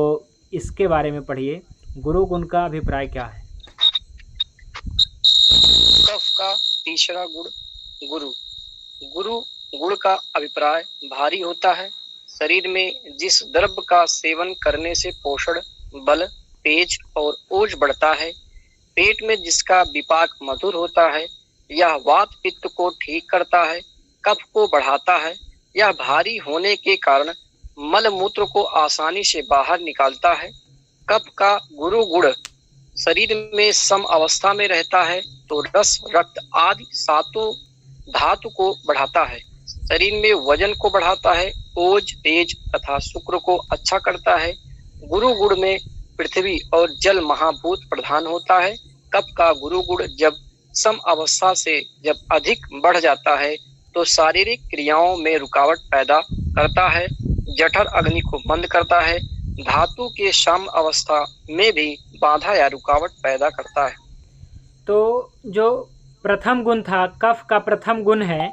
इसके बारे में पढ़िए, गुरु गुण का अभिप्राय क्या है। कफ का तीसरा गुण गुरु। गुरु गुण का अभिप्राय भारी होता है। शरीर में जिस द्रव्य का सेवन करने से पोषण, बल, तेज और ओज बढ़ता है, पेट में जिसका विपाक मधुर होता है, यह वात पित्त को ठीक करता है, कफ को बढ़ाता है। यह भारी होने के कारण मल मूत्र को आसानी से बाहर निकालता है। कफ का गुरु गुण शरीर में सम अवस्था में रहता है तो रस, रक्त आदि सातों धातु को बढ़ाता है। शरीर में वजन को बढ़ाता है, ओज, तेज तथा शुक्र को अच्छा करता है। गुरु गुण में पृथ्वी और जल महाभूत प्रधान होता है। कफ का गुरु गुण जब सम अवस्था से जब अधिक बढ़ जाता है तो शारीरिक क्रियाओं में रुकावट पैदा करता है, जठर अग्नि को मंद करता है, धातु के सम अवस्था में भी बाधा या रुकावट पैदा करता है। तो जो प्रथम गुण था, कफ का प्रथम गुण है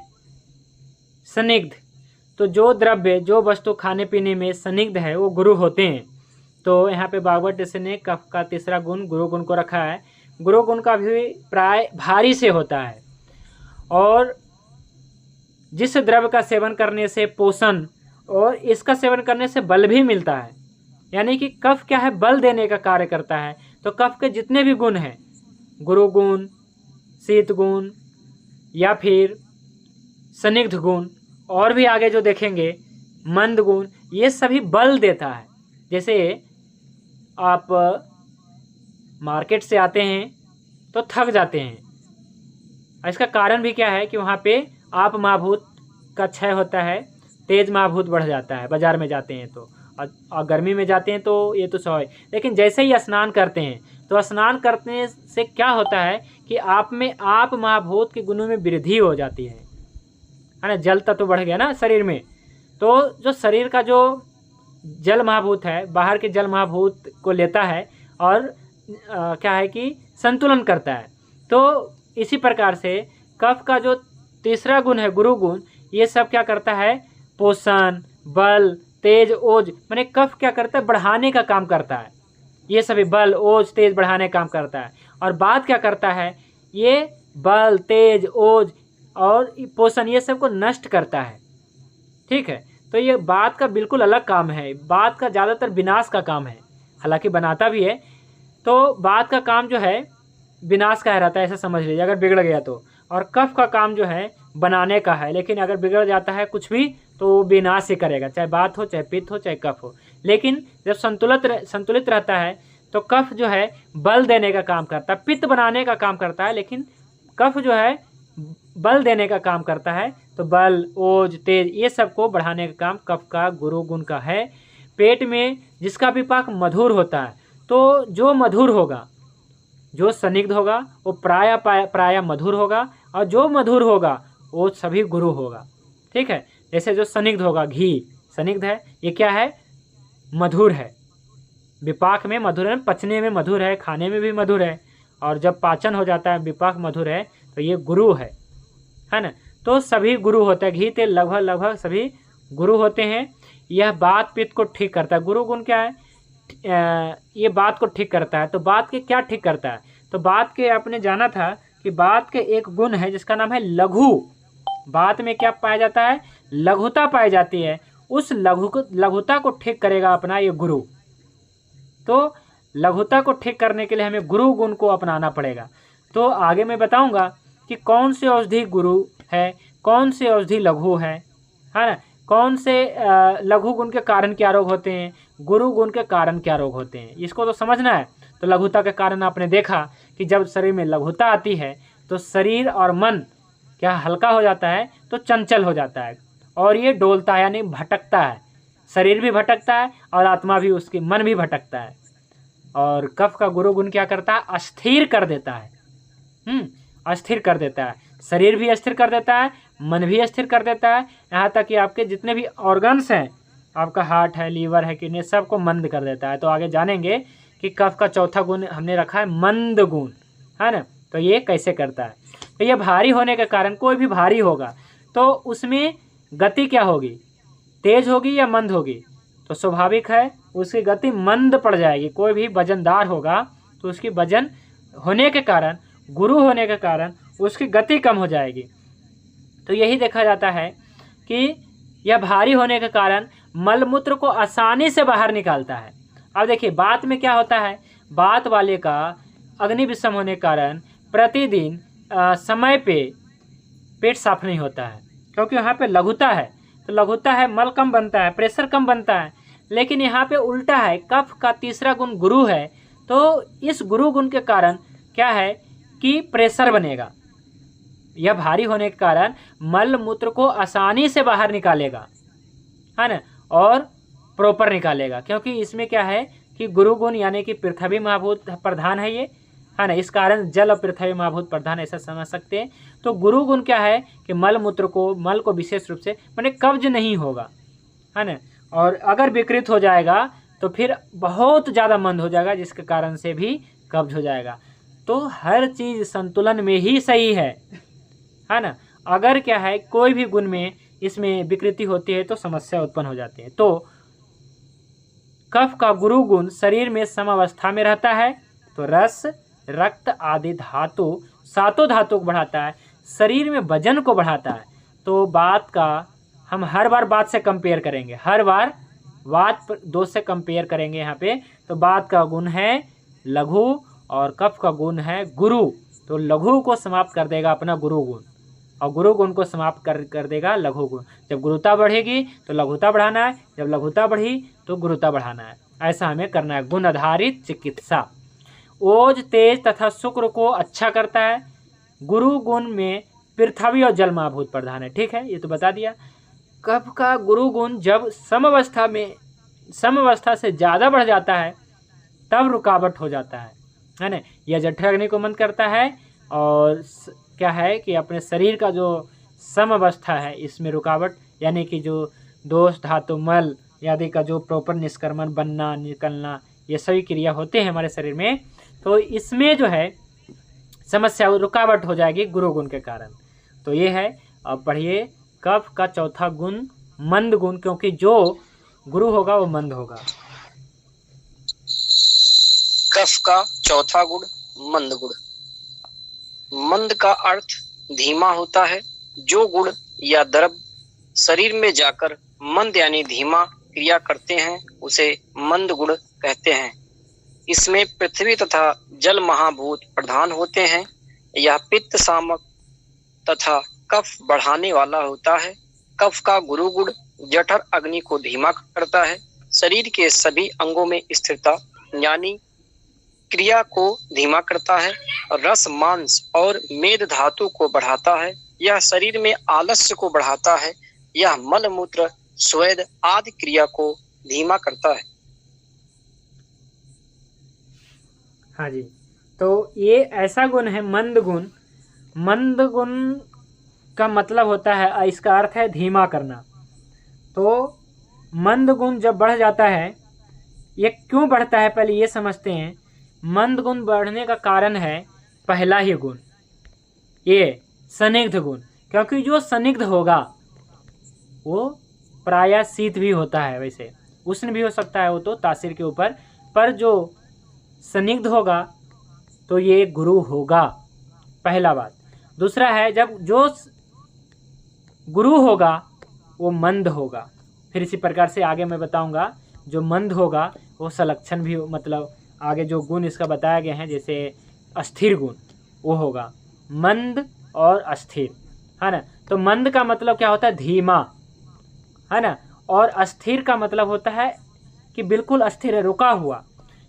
संदिग्ध। तो जो द्रव्य, जो वस्तु खाने पीने में संदिग्ध है वो गुरु होते हैं। तो यहाँ पे भागवत ऋषि ने कफ का तीसरा गुण गुरु गुण को रखा है। गुरु गुण का भी प्राय भारी से होता है, और जिस द्रव्य का सेवन करने से पोषण और इसका सेवन करने से बल भी मिलता है, यानी कि कफ क्या है, बल देने का कार्य करता है। तो कफ के जितने भी गुण हैं, गुरु गुण, शीत गुण या फिर संदिग्ध गुण, और भी आगे जो देखेंगे मंद गुण, ये सभी बल देता है। जैसे आप मार्केट से आते हैं तो थक जाते हैं, इसका कारण भी क्या है कि वहाँ पे आप महाभूत का क्षय होता है, तेज महाभूत बढ़ जाता है। बाजार में जाते हैं तो, और गर्मी में जाते हैं तो ये तो स्वाभाविक। लेकिन जैसे ही स्नान करते हैं तो स्नान करने से क्या होता है कि आप में आप महाभूत के गुणों में वृद्धि हो जाती है ना, जल तत्व बढ़ गया ना शरीर में। तो जो शरीर का जो जल महाभूत है, बाहर के जल महाभूत को लेता है और क्या है कि संतुलन करता है। तो इसी प्रकार से कफ का जो तीसरा गुण है गुरु गुण, ये सब क्या करता है, पोषण, बल, तेज, ओज, माने कफ क्या करता है, बढ़ाने का काम करता है। ये सभी बल, ओज, तेज बढ़ाने का काम करता है। और बात क्या करता है, ये बल, तेज, ओज और पोषण ये सब को नष्ट करता है, ठीक है। तो ये बात का बिल्कुल अलग काम है, बात का ज़्यादातर विनाश का काम है, हालांकि बनाता भी है। तो बात का काम जो है विनाश का रहता है, ऐसा समझ लीजिए अगर बिगड़ गया तो। और कफ का काम जो है बनाने का है, लेकिन अगर बिगड़ जाता है कुछ भी तो वो विनाश ही करेगा, चाहे बात हो, चाहे पित्त हो, चाहे कफ हो। लेकिन जब संतुलित रहता है तो कफ जो है बल देने का काम करता है, पित्त बनाने का काम करता है, लेकिन कफ जो है बल देने का काम करता है। तो बल, ओज, तेज ये सब को बढ़ाने का काम कफ का गुरु गुण का है। पेट में जिसका विपाक मधुर होता है, तो जो मधुर होगा, जो संदिग्ध होगा वो प्राय मधुर होगा, और जो मधुर होगा वो सभी गुरु होगा, ठीक है। जैसे जो संदिग्ध होगा, घी संदिग्ध है, ये क्या है, मधुर है, विपाक में मधुर है, पचने में मधुर है, खाने में भी मधुर है, और जब पाचन हो जाता है विपाक मधुर है तो ये गुरु है ना। तो सभी गुरु होते हैं, घी तेल लगभग सभी गुरु होते हैं। यह बात पित्त को ठीक करता है। गुरु गुण क्या है, ये बात को ठीक करता है। तो बात के क्या ठीक करता है, तो बात के आपने जाना था कि बात के एक गुण है जिसका नाम है लघु। बात में क्या पाया जाता है, लघुता पाई जाती है। उस लघुता को ठीक करेगा अपना ये गुरु। तो लघुता को ठीक करने के लिए हमें गुरु गुण को अपनाना पड़ेगा। तो आगे मैं बताऊंगा कि कौन से औषधि गुरु है, कौन से औषधि लघु है ना, कौन से लघु गुण के कारण क्या रोग होते हैं, गुरु गुण के कारण क्या रोग होते हैं, इसको तो समझना है। तो लघुता के कारण आपने देखा कि जब शरीर में लघुता आती है तो शरीर और मन क्या हल्का हो जाता है, तो चंचल हो जाता है, और ये डोलता है यानी भटकता है। शरीर भी भटकता है और आत्मा भी, उसकी मन भी भटकता है। और कफ का गुरु गुण क्या करता है, अस्थिर कर देता है। अस्थिर कर देता है, शरीर भी अस्थिर कर देता है, मन भी अस्थिर कर देता है, यहाँ तक कि आपके जितने भी ऑर्गन्स हैं, आपका हार्ट है, लीवर है, किडनी, सबको मंद कर देता है। तो आगे जानेंगे कि कफ का चौथा गुण हमने रखा है मंद गुण, है ना। तो ये कैसे करता है, तो ये भारी होने के कारण, कोई भी भारी होगा तो उसमें गति क्या होगी, तेज होगी या मंद होगी, तो स्वाभाविक है उसकी गति मंद पड़ जाएगी। कोई भी वजनदार होगा तो उसकी वजन होने के कारण, गुरु होने के कारण उसकी गति कम हो जाएगी। तो यही देखा जाता है कि यह भारी होने के कारण मलमूत्र को आसानी से बाहर निकालता है। अब देखिए बात में क्या होता है, बात वाले का अग्नि विषम होने के कारण प्रतिदिन समय पे पेट साफ नहीं होता है, क्योंकि यहाँ पे लघुता है। तो लघुता है, मल कम बनता है, प्रेशर कम बनता है। लेकिन यहाँ पे उल्टा है, कफ का तीसरा गुण गुरु है, तो इस गुरु गुण के कारण क्या है कि प्रेशर बनेगा। यह भारी होने के कारण मल मूत्र को आसानी से बाहर निकालेगा, है ना, और प्रॉपर निकालेगा, क्योंकि इसमें क्या है कि गुरु गुण यानी कि पृथ्वी महाभूत प्रधान है ये, है ना। इस कारण जल और पृथ्वी महाभूत प्रधान, ऐसा समझ सकते हैं। तो गुरु गुण क्या है कि मल मूत्र को, मल को विशेष रूप से माने कब्ज नहीं होगा, है ना। और अगर विकृत हो जाएगा तो फिर बहुत ज़्यादा मंद हो जाएगा, जिसके कारण से भी कब्ज हो जाएगा। तो हर चीज़ संतुलन में ही सही है ना। अगर क्या है कोई भी गुण में इसमें विकृति होती है तो समस्या उत्पन्न हो जाती है। तो कफ का गुरु गुण शरीर में समावस्था में रहता है, तो रस, रक्त आदि धातु, सातों धातु को बढ़ाता है, शरीर में वजन को बढ़ाता है। तो बात का हम हर बार बात से कंपेयर करेंगे, हर बार बात दो से कंपेयर करेंगे यहाँ पे। तो बात का गुण है लघु और कफ का गुण है गुरु। तो लघु को समाप्त कर देगा अपना गुरु गुण, और गुरु गुण को समाप्त कर देगा लघु गुण। जब गुरुता बढ़ेगी तो लघुता बढ़ाना है, जब लघुता बढ़ी तो गुरुता बढ़ाना है। ऐसा हमें करना है, गुण आधारित चिकित्सा। ओज, तेज तथा शुक्र को अच्छा करता है। गुरु गुण में पृथ्वी और जल महाभूत प्रधान है, ठीक है, ये तो बता दिया। कफ का गुरु गुण जब समवस्था से ज़्यादा बढ़ जाता है तब रुकावट हो जाता है ना। यह जठराग्नि को मंद करता है, और क्या है कि अपने शरीर का जो समवस्था है इसमें रुकावट, यानी कि जो दोष, धातु, मल आदि का जो प्रॉपर निष्क्रमण, बनना, निकलना, ये सभी क्रिया होते हैं हमारे शरीर में, तो इसमें जो है समस्या, रुकावट हो जाएगी गुरु गुण के कारण। तो ये है। अब पढ़िए कफ का चौथा गुण मंद गुण, क्योंकि जो गुरु होगा वो मंद होगा। कफ का चौथा गुण मंद गुण। मंद का अर्थ धीमा होता है। जो गुण या द्रव्य शरीर में जाकर मंद यानी धीमा क्रिया करते हैं उसे मंद गुण कहते हैं। इसमें पृथ्वी तथा जल महाभूत प्रधान होते हैं। यह पित्त सामक तथा कफ बढ़ाने वाला होता है। कफ का गुरु गुण जठर अग्नि को धीमा करता है। शरीर के सभी अंगों में स्थिरता यानी क्रिया को धीमा करता है। रस, मांस और मेद धातु को बढ़ाता है। यह शरीर में आलस्य को बढ़ाता है। यह मल मूत्र, स्वेद आदि क्रिया को धीमा करता है। हाँ जी, तो ये ऐसा गुण है मंद गुण। मंद गुण का मतलब होता है, इसका अर्थ है धीमा करना। तो मंद गुण जब बढ़ जाता है, ये क्यों बढ़ता है पहले ये समझते हैं। मंद गुण बढ़ने का कारण है पहला ही गुण, ये संदिग्ध गुण, क्योंकि जो संदिग्ध होगा वो प्रायः शीत भी होता है, वैसे उष्ण भी हो सकता है, वो तो तासीर के ऊपर, पर जो संदिग्ध होगा तो ये गुरु होगा, पहला बात। दूसरा है जब जो गुरु होगा वो मंद होगा। फिर इसी प्रकार से आगे मैं बताऊंगा, जो मंद होगा वो सलक्षण भी, मतलब आगे जो गुण इसका बताया गया है, जैसे अस्थिर गुण वो होगा मंद और अस्थिर, है ना। तो मंद का मतलब क्या होता है, धीमा, है ना, और अस्थिर का मतलब होता है कि बिल्कुल अस्थिर है, रुका हुआ।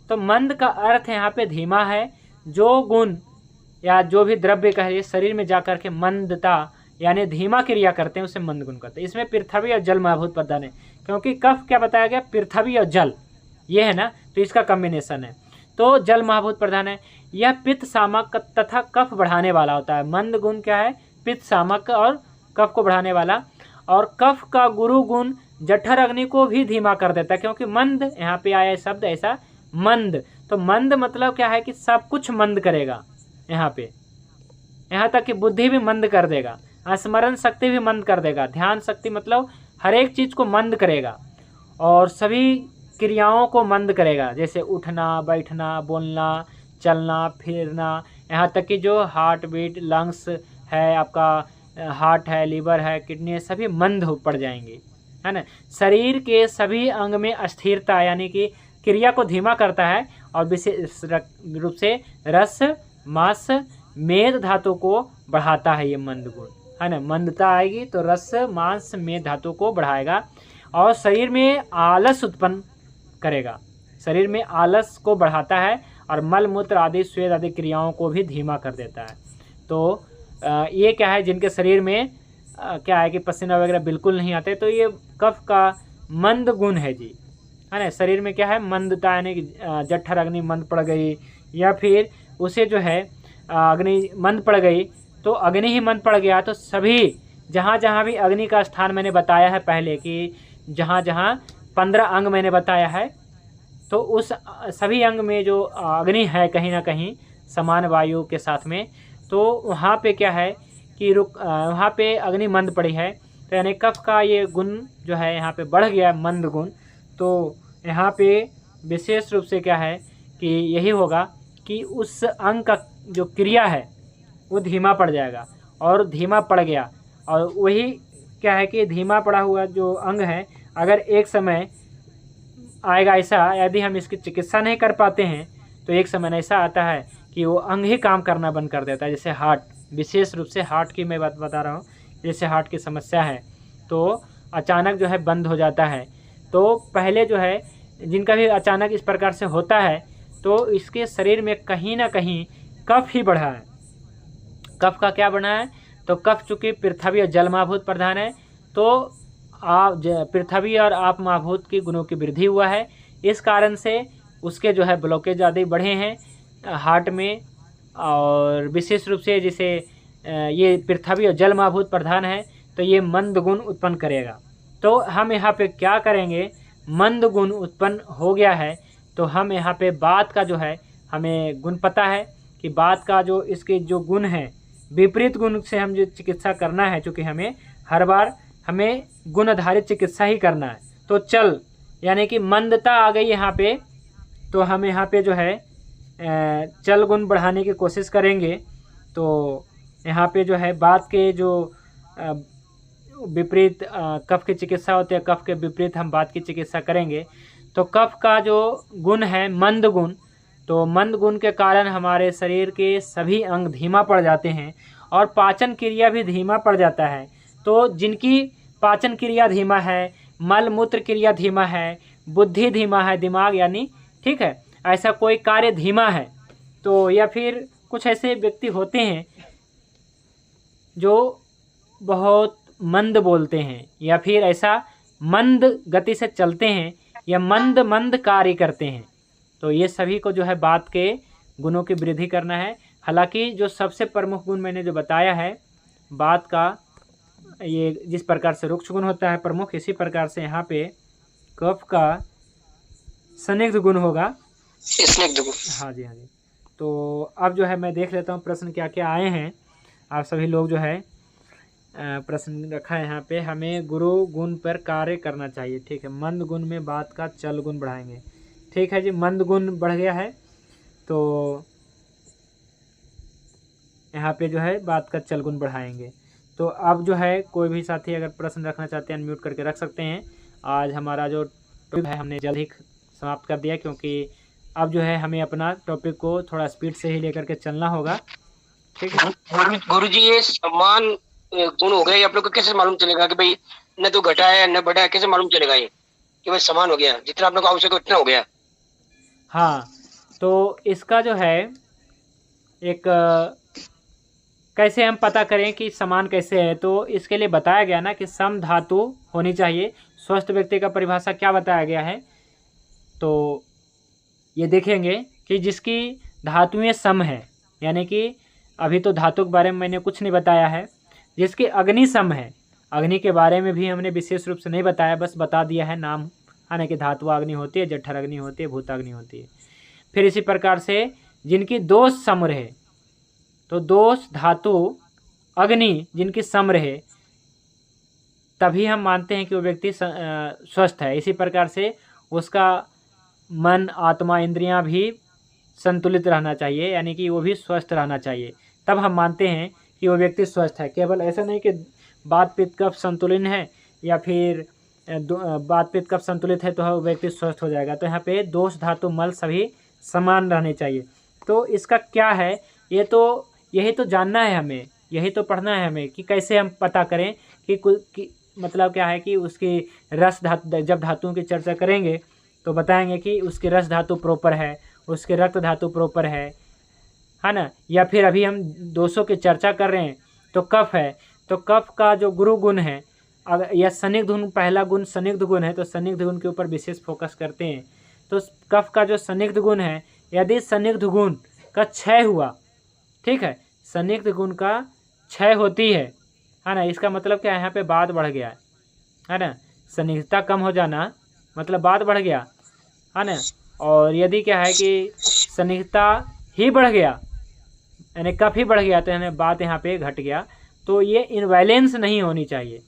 तो मंद का अर्थ यहाँ पे धीमा है। जो गुण या जो भी द्रव्य कहे शरीर में जाकर के मंदता यानी धीमा क्रिया करते हैं उसे मंद गुण कहते हैं। इसमें पृथ्वी और जल महाभूत प्रधान है, क्योंकि कफ क्या बताया गया, पृथ्वी और जल, ये है ना, तो इसका कॉम्बिनेशन है। तो जल महाभूत प्रधान है। यह पित्त सामक तथा कफ बढ़ाने वाला होता है। मंद गुण क्या है? पित्त सामक और कफ को बढ़ाने वाला। और कफ का गुरु गुण जठर अग्नि को भी धीमा कर देता है, क्योंकि मंद यहाँ पे आया शब्द ऐसा मंद, तो मंद मतलब क्या है कि सब कुछ मंद करेगा यहाँ पे, यहाँ तक कि बुद्धि भी मंद कर देगा, स्मरण शक्ति भी मंद कर देगा, ध्यान शक्ति मतलब हर एक चीज़ को मंद करेगा और सभी क्रियाओं को मंद करेगा, जैसे उठना बैठना बोलना चलना फिरना, यहाँ तक कि जो हार्ट बीट लंग्स है, आपका हार्ट है, लीवर है, किडनी है, सभी मंद हो पड़ जाएंगे, है ना। शरीर के सभी अंग में अस्थिरता यानी कि क्रिया को धीमा करता है और विशेष रूप से रस मांस मेद धातु को बढ़ाता है ये मंद गुण, है ना। मंदता आएगी तो रस मांस मेद धातु को बढ़ाएगा और शरीर में आलस उत्पन्न करेगा, शरीर में आलस को बढ़ाता है और मल मूत्र आदि स्वेद आदि क्रियाओं को भी धीमा कर देता है। तो ये क्या है, जिनके शरीर में क्या है कि पसीना वगैरह बिल्कुल नहीं आते, तो ये कफ का मंद गुण है जी, है ना। शरीर में क्या है मंदता यानी कि जठर अग्नि मंद पड़ गई, या फिर उसे जो है अग्नि मंद पड़ गई, तो अग्नि ही मंद पड़ गया तो सभी जहाँ जहाँ भी अग्नि का स्थान मैंने बताया है पहले कि जहाँ जहाँ 15 अंग मैंने बताया है, तो उस सभी अंग में जो अग्नि है कहीं ना कहीं समान वायु के साथ में, तो वहाँ पे क्या है कि वहाँ पे अग्नि मंद पड़ी है, तो यानी कफ का ये गुण जो है यहाँ पे बढ़ गया मंद गुण। तो यहाँ पे विशेष रूप से क्या है कि यही होगा कि उस अंग का जो क्रिया है वो धीमा पड़ जाएगा, और धीमा पड़ गया, और वही क्या है कि धीमा पड़ा हुआ जो अंग है अगर एक समय आएगा ऐसा, यदि हम इसकी चिकित्सा नहीं कर पाते हैं तो एक समय ऐसा आता है कि वो अंग ही काम करना बंद कर देता है। जैसे हार्ट, विशेष रूप से हार्ट की मैं बात बता रहा हूँ, जैसे हार्ट की समस्या है तो अचानक जो है बंद हो जाता है। तो पहले जो है जिनका भी अचानक इस प्रकार से होता है तो इसके शरीर में कहीं ना कहीं कफ ही बढ़ा है। कफ का क्या बढ़ा है? तो कफ चूँकि पृथ्वी और जल महाभूत प्रधान है, तो पृथ्वी और आप महाभूत की गुणों की वृद्धि हुआ है, इस कारण से उसके जो है ब्लॉकेज आदि बढ़े हैं हार्ट में। और विशेष रूप से जैसे ये पृथ्वी और जल महाभूत प्रधान है तो ये मंद गुण उत्पन्न करेगा। तो हम यहाँ पे क्या करेंगे, मंद गुण उत्पन्न हो गया है तो हम यहाँ पे बात का जो है हमें गुण पता है कि बात का जो इसके जो गुण है विपरीत गुण से हम जो चिकित्सा करना है, चूँकि हमें हर बार हमें गुण आधारित चिकित्सा ही करना है। तो चल यानी कि मंदता आ गई यहाँ पे, तो हम यहाँ पे जो है चल गुण बढ़ाने की कोशिश करेंगे। तो यहाँ पे जो है बात के जो विपरीत कफ की चिकित्सा होती है, कफ के विपरीत हम बात की चिकित्सा करेंगे। तो कफ का जो गुण है मंद गुण, तो मंद गुण के कारण हमारे शरीर के सभी अंग धीमा पड़ जाते हैं और पाचन क्रिया भी धीमा पड़ जाता है। तो जिनकी पाचन क्रिया धीमा है, मल मूत्र क्रिया धीमा है, बुद्धि धीमा है, दिमाग यानी ठीक है, ऐसा कोई कार्य धीमा है, तो या फिर कुछ ऐसे व्यक्ति होते हैं जो बहुत मंद बोलते हैं या फिर ऐसा मंद गति से चलते हैं या मंद मंद कार्य करते हैं, तो ये सभी को जो है बात के गुणों की वृद्धि करना है। हालांकि जो सबसे प्रमुख गुण मैंने जो बताया है बात का, ये जिस प्रकार से रुक्ष गुण होता है प्रमुख, इसी प्रकार से यहाँ पे कफ का स्निग्ध गुण होगा। स्निग्ध गुण, हाँ जी हाँ जी। तो अब जो है मैं देख लेता हूँ प्रश्न क्या क्या आए हैं। आप सभी लोग जो है प्रश्न रखा है यहाँ पे, हमें गुरु गुण पर कार्य करना चाहिए। ठीक है, मंद गुण में बात का चल गुण बढ़ाएंगे। ठीक है जी, मंद गुण बढ़ गया है तो यहाँ पे जो है बात का चल गुण बढ़ाएंगे। तो अब जो है कोई भी साथी अगर प्रश्न रखना चाहते हैं अनम्यूट करके रख सकते हैं। आज हमारा जो टॉपिक है हमने जल्द ही समाप्त कर दिया, क्योंकि अब जो है हमें अपना टॉपिक को थोड़ा स्पीड से ही लेकर के चलना होगा। ठीक है गुरु जी, ये समान गुण हो गए, आप लोग को कैसे मालूम चलेगा कि भाई न तो घटा है न बढ़ा है? कैसे मालूम चलेगा ये कि भाई समान हो गया, जितना आप लोग को आवश्यक उतना हो गया? हाँ, तो इसका जो है एक कैसे हम पता करें कि समान कैसे है, तो इसके लिए बताया गया ना कि सम धातु होनी चाहिए। स्वस्थ व्यक्ति का परिभाषा क्या बताया गया है, तो ये देखेंगे कि जिसकी धातुएं सम है, यानी कि अभी तो धातु के बारे में मैंने कुछ नहीं बताया है, जिसकी अग्नि सम है। अग्नि के बारे में भी हमने विशेष रूप से नहीं बताया, बस बता दिया है नाम, है ना, कि धातु अग्नि होती है, जठर अग्नि होती है, भूताग्नि होती है। फिर इसी प्रकार से जिनकी दोष सम रहे, तो दोष धातु अग्नि जिनकी सम रहे तभी हम मानते हैं कि वो व्यक्ति स्वस्थ है। इसी प्रकार से उसका मन, आत्मा, इंद्रियां भी संतुलित रहना चाहिए, यानी कि वो भी स्वस्थ रहना चाहिए, तब हम मानते हैं कि वो व्यक्ति स्वस्थ है। केवल ऐसा नहीं कि वात पित्त कफ संतुलन है या फिर वात पित्त कफ संतुलित है तो वो व्यक्ति स्वस्थ हो जाएगा। तो यहाँ पे दोष धातु मल सभी समान रहने चाहिए। तो इसका क्या है, यही तो जानना है हमें, यही तो पढ़ना है हमें कि कैसे हम पता करें कि मतलब क्या है कि उसकी रस धातु, जब धातुओं की चर्चा करेंगे तो बताएंगे कि उसकी रस धातु प्रॉपर है, उसके रक्त धातु प्रॉपर है ना। या फिर अभी हम दोषों की चर्चा कर रहे हैं तो कफ है, तो कफ का जो गुरु गुण है, अगर या संदिग्ध गुण, पहला गुण संदिग्ध गुण है तो संदिग्ध गुण के ऊपर विशेष फोकस करते हैं। तो कफ का जो संदिग्ध गुण है, यदि संदिग्ध गुण का क्षय हुआ, ठीक है, संदिग्ध गुण का क्षय होती है ना, इसका मतलब क्या है, यहाँ पे बाद बढ़ गया है ना, संदिग्धता कम हो जाना मतलब बाद बढ़ गया है ना। और यदि क्या है कि संदिग्धता ही बढ़ गया, यानी कफ ही बढ़ गया, तो यानी बात यहाँ पे घट गया, तो ये इनबैलेंस नहीं होनी चाहिए।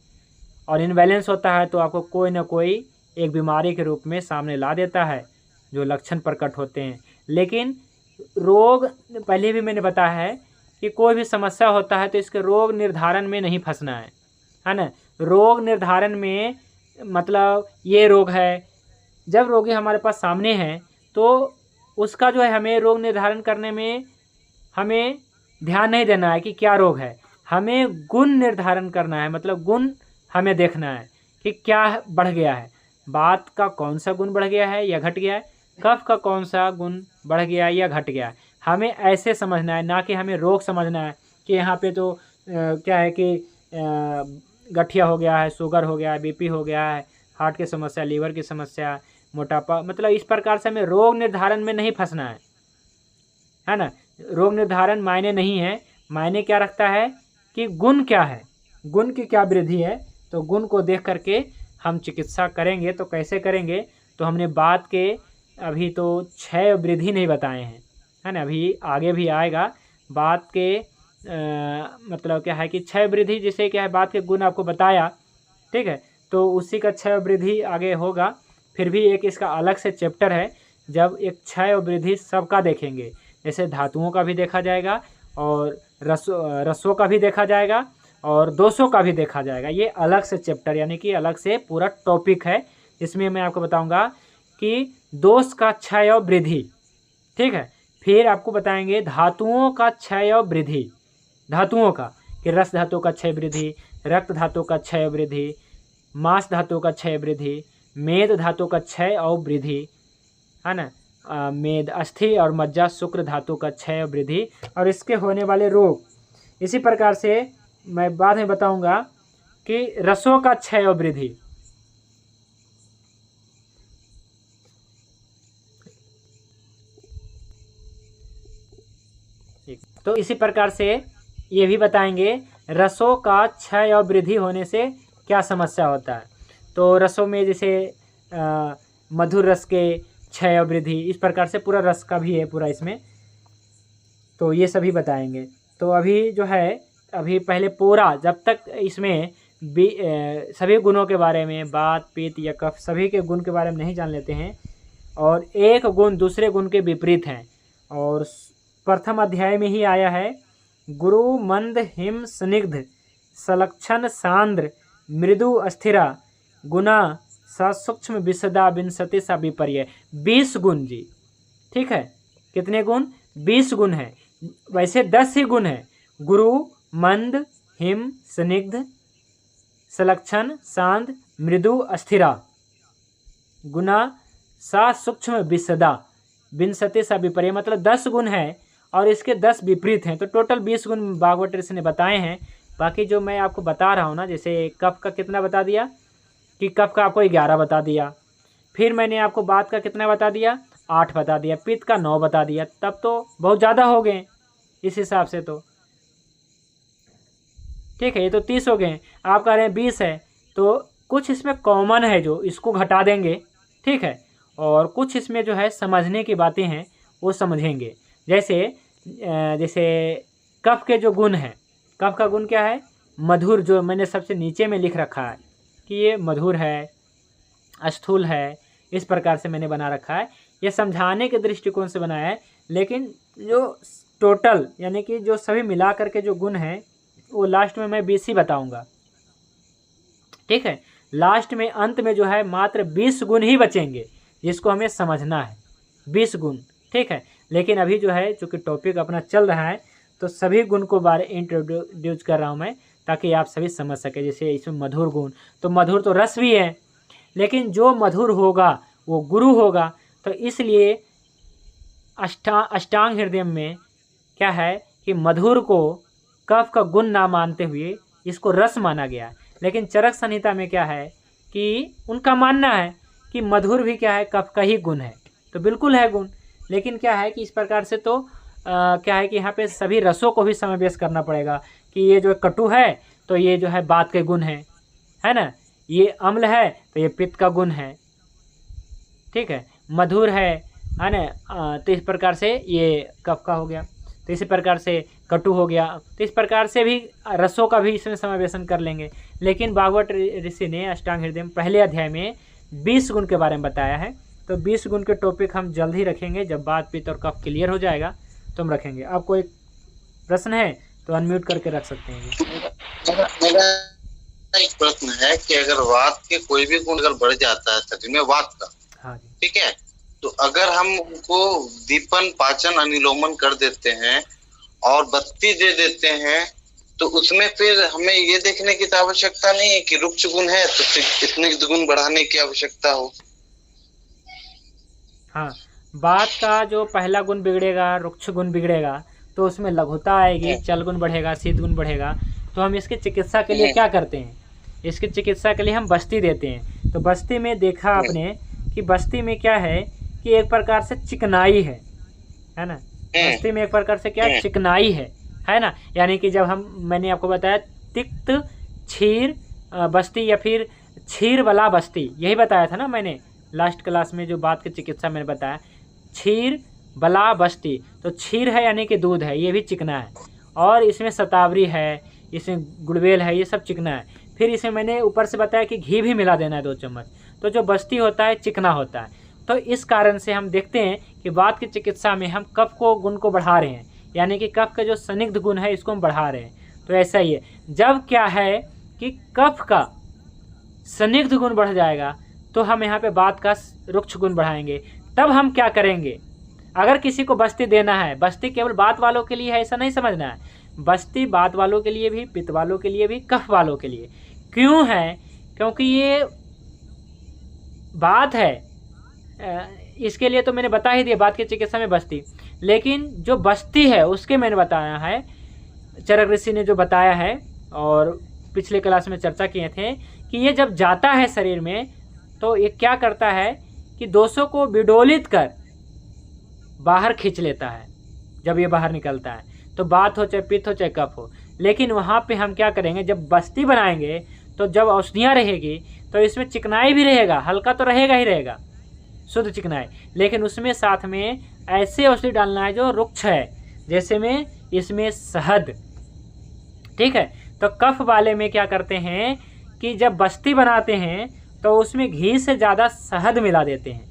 और इनबैलेंस होता है तो आपको कोई ना कोई एक बीमारी के रूप में सामने ला देता है, जो लक्षण प्रकट होते हैं। लेकिन रोग, पहले भी मैंने बताया है कि कोई भी समस्या होता है तो इसके रोग निर्धारण में नहीं फंसना है ना। रोग निर्धारण में मतलब ये रोग है, जब रोगी हमारे पास सामने हैं तो उसका जो है हमें रोग निर्धारण करने में हमें ध्यान नहीं देना है कि क्या रोग है, हमें गुण निर्धारण करना है। मतलब गुण हमें देखना है कि क्या बढ़ गया है, बात का कौन सा गुण बढ़ गया है या घट गया है, कफ का कौन सा गुण बढ़ गया है या घट गया है, हमें ऐसे समझना है, ना कि हमें रोग समझना है कि यहाँ पे तो क्या है कि गठिया हो गया है, शुगर हो गया है, बीपी हो गया है, हार्ट की समस्या, लीवर की समस्या, मोटापा। मतलब इस प्रकार से हमें रोग निर्धारण में नहीं फंसना है ना। रोग निर्धारण मायने नहीं है, मायने क्या रखता है कि गुण क्या है, गुण की क्या वृद्धि है। तो गुण को देख करके हम चिकित्सा करेंगे। तो कैसे करेंगे, तो हमने बात के अभी तो 6 वृद्धि नहीं बताए हैं, है ना, अभी आगे भी आएगा। बात के मतलब क्या है कि 6 वृद्धि, जिसे क्या है बात के गुण आपको बताया, ठीक है, तो उसी का 6 वृद्धि आगे होगा। फिर भी एक इसका अलग से चैप्टर है, जब एक 6 वृद्धि सबका देखेंगे, जैसे धातुओं का भी देखा जाएगा और रसों का भी देखा जाएगा और दोषों का भी देखा जाएगा। ये अलग से चैप्टर, यानी कि अलग से पूरा टॉपिक है। इसमें मैं आपको बताऊंगा कि दोष का क्षय और वृद्धि, ठीक है। फिर आपको बताएंगे धातुओं का क्षय और वृद्धि, धातुओं का, कि रस धातु का क्षय वृद्धि, रक्त धातु का क्षय वृद्धि, मांस धातु का क्षय वृद्धि, मेद धातु का क्षय और वृद्धि, है ना, मेद, अस्थि और मज्जा, शुक्र धातु का क्षय और वृद्धि और इसके होने वाले रोग। इसी प्रकार से मैं बाद में बताऊंगा कि रसों का क्षय और वृद्धि। तो इसी प्रकार से ये भी बताएंगे रसों का क्षय और वृद्धि होने से क्या समस्या होता है। तो रसों में जैसे मधुर रस के क्षय और वृद्धि, इस प्रकार से पूरा रस का भी है पूरा इसमें, तो ये सभी बताएंगे। तो अभी जो है, अभी पहले पूरा, जब तक इसमें सभी गुणों के बारे में, वात पित्त या कफ, सभी के गुण के बारे में नहीं जान लेते हैं, और एक गुण दूसरे गुण के विपरीत हैं। और प्रथम अध्याय में ही आया है, गुरु मंद हिम स्निग्ध सलक्षण सांद्र मृदु अस्थिरा गुना सा सूक्ष्म विशदा विंसति सा विपर्य। 20 गुण जी, ठीक है, कितने गुण, 20 गुण है। वैसे 10 ही गुण है, गुरु मंद हिम स्निग्ध सलक्षण सांद मृदु अस्थिरा गुना सा सूक्ष्म विशदा विंसति सा विपर्य। मतलब 10 गुण है और इसके 10 विपरीत हैं, तो टोटल 20 गुण भागवत ऋषि ने बताए हैं। बाकी जो मैं आपको बता रहा हूँ ना, जैसे कफ का कितना बता दिया कि कफ का आपको 11 बता दिया, फिर मैंने आपको बात का कितना बता दिया, 8 बता दिया, पित्त का 9 बता दिया, तब तो बहुत ज़्यादा हो गए इस हिसाब से तो। ठीक है, ये तो 30 हो गए, आप कह रहे हैं 20 है, तो कुछ इसमें कॉमन है जो इसको घटा देंगे। ठीक है, और कुछ इसमें जो है समझने की बातें हैं वो समझेंगे। जैसे जैसे कफ के जो गुण हैं, कफ का गुण क्या है? मधुर, जो मैंने सबसे नीचे में लिख रखा है कि ये मधुर है, स्थूल है, इस प्रकार से मैंने बना रखा है। ये समझाने के दृष्टिकोण से बनाया है, लेकिन जो टोटल यानी कि जो सभी मिला करके जो गुण हैं वो लास्ट में मैं 20 ही बताऊंगा। ठीक है, लास्ट में अंत में जो है मात्र 20 गुण ही बचेंगे जिसको हमें समझना है, 20 गुण। ठीक है, लेकिन अभी जो है चूँकि टॉपिक अपना चल रहा है तो सभी गुण को बारे इंट्रोड्यूस कर रहा हूँ मैं, ताकि आप सभी समझ सके। जैसे इसमें मधुर गुण, तो मधुर तो रस भी है, लेकिन जो मधुर होगा वो गुरु होगा। तो इसलिए अष्टांग हृदय में क्या है कि मधुर को कफ का गुण ना मानते हुए इसको रस माना गया। लेकिन चरक संहिता में क्या है कि उनका मानना है कि मधुर भी क्या है, कफ का ही गुण है। तो बिल्कुल है गुण, लेकिन क्या है कि इस प्रकार से तो क्या है कि यहाँ पे सभी रसों को भी समावेश करना पड़ेगा कि ये जो कटु है तो ये जो है बात के गुण है ना, ये अम्ल है तो ये पित्त का गुण है। ठीक है, मधुर है ना, तो इस प्रकार से ये कफ का हो गया। तो इसी प्रकार से कटु हो गया, तो इस प्रकार से भी रसों का भी इसमें समावेशन कर लेंगे। लेकिन भागवत ऋषि ने अष्टांग हृदय में पहले अध्याय में 20 गुण के बारे में बताया है। तो 20 गुण के टॉपिक हम जल्द ही रखेंगे, जब बात पित्त और कफ क्लियर हो जाएगा तो हम रखेंगे। आपको एक प्रश्न है तो अनम्यूट करके रख सकते हैं। मेरा एक प्रश्न है कि अगर वात के कोई भी गुण अगर बढ़ जाता है शरीर में, वात का, हाँ जी, ठीक है, तो अगर हम उनको दीपन पाचन अनुलोमन कर देते हैं और बत्ती दे देते हैं, तो उसमें फिर हमें ये देखने की तो आवश्यकता नहीं है कि रुक्ष गुण है तो स्निग्ध गुण बढ़ाने की आवश्यकता हो। हाँ, बात का जो पहला गुण बिगड़ेगा, रुक्ष गुण बिगड़ेगा, तो उसमें लघुता आएगी, चल गुण बढ़ेगा, शीत गुण बढ़ेगा। तो हम इसकी चिकित्सा के लिए क्या करते हैं? इसकी चिकित्सा के लिए हम बस्ती देते हैं। तो बस्ती में देखा आपने कि बस्ती में क्या है कि एक प्रकार से चिकनाई है ना, बस्ती में एक प्रकार से क्या चिकनाई है ना। यानी कि जब मैंने आपको बताया तिक्त क्षीर बस्ती या फिर क्षीर वाला बस्ती, यही बताया था ना मैंने लास्ट क्लास में, जो बात की चिकित्सा मैंने बताया क्षीर बला बस्ती। तो क्षीर है यानी कि दूध है, ये भी चिकना है, और इसमें शतावरी है, इसमें गुड़बेल है, ये सब चिकना है। फिर इसमें मैंने ऊपर से बताया कि घी भी मिला देना है 2 चम्मच। तो जो बस्ती होता है चिकना होता है। तो इस कारण से हम देखते हैं कि बात की चिकित्सा में हम कफ को गुण को बढ़ा रहे हैं, यानी कि कफ का जो स्निग्ध गुण है इसको हम बढ़ा रहे हैं। तो ऐसा ही है, जब क्या है कि कफ का स्निग्ध गुण बढ़ जाएगा तो हम यहाँ पे बात का रुक्ष गुण बढ़ाएंगे। तब हम क्या करेंगे? अगर किसी को बस्ती देना है, बस्ती केवल बात वालों के लिए है ऐसा नहीं समझना है, बस्ती बात वालों के लिए भी, पित्त वालों के लिए भी, कफ वालों के लिए। क्यों है? क्योंकि ये बात है, इसके लिए तो मैंने बता ही दिया बात की चिकित्सा में बस्ती। लेकिन जो बस्ती है उसके मैंने बताया है, चरक ऋषि ने जो बताया है और पिछले क्लास में चर्चा किए थे कि ये जब जाता है शरीर में तो ये क्या करता है कि दोषों को विडोलित कर बाहर खींच लेता है। जब ये बाहर निकलता है तो बात हो चाहे पित्त हो चाहे कफ हो। लेकिन वहाँ पे हम क्या करेंगे, जब बस्ती बनाएंगे तो जब औषधियाँ रहेगी तो इसमें चिकनाई भी रहेगा, हल्का तो रहेगा ही रहेगा, शुद्ध चिकनाई, लेकिन उसमें साथ में ऐसे औषधि डालना है जो रुक्ष है, जैसे में इसमें शहद। ठीक है, तो कफ वाले में क्या करते हैं कि जब बस्ती बनाते हैं तो उसमें घी से ज़्यादा शहद मिला देते हैं।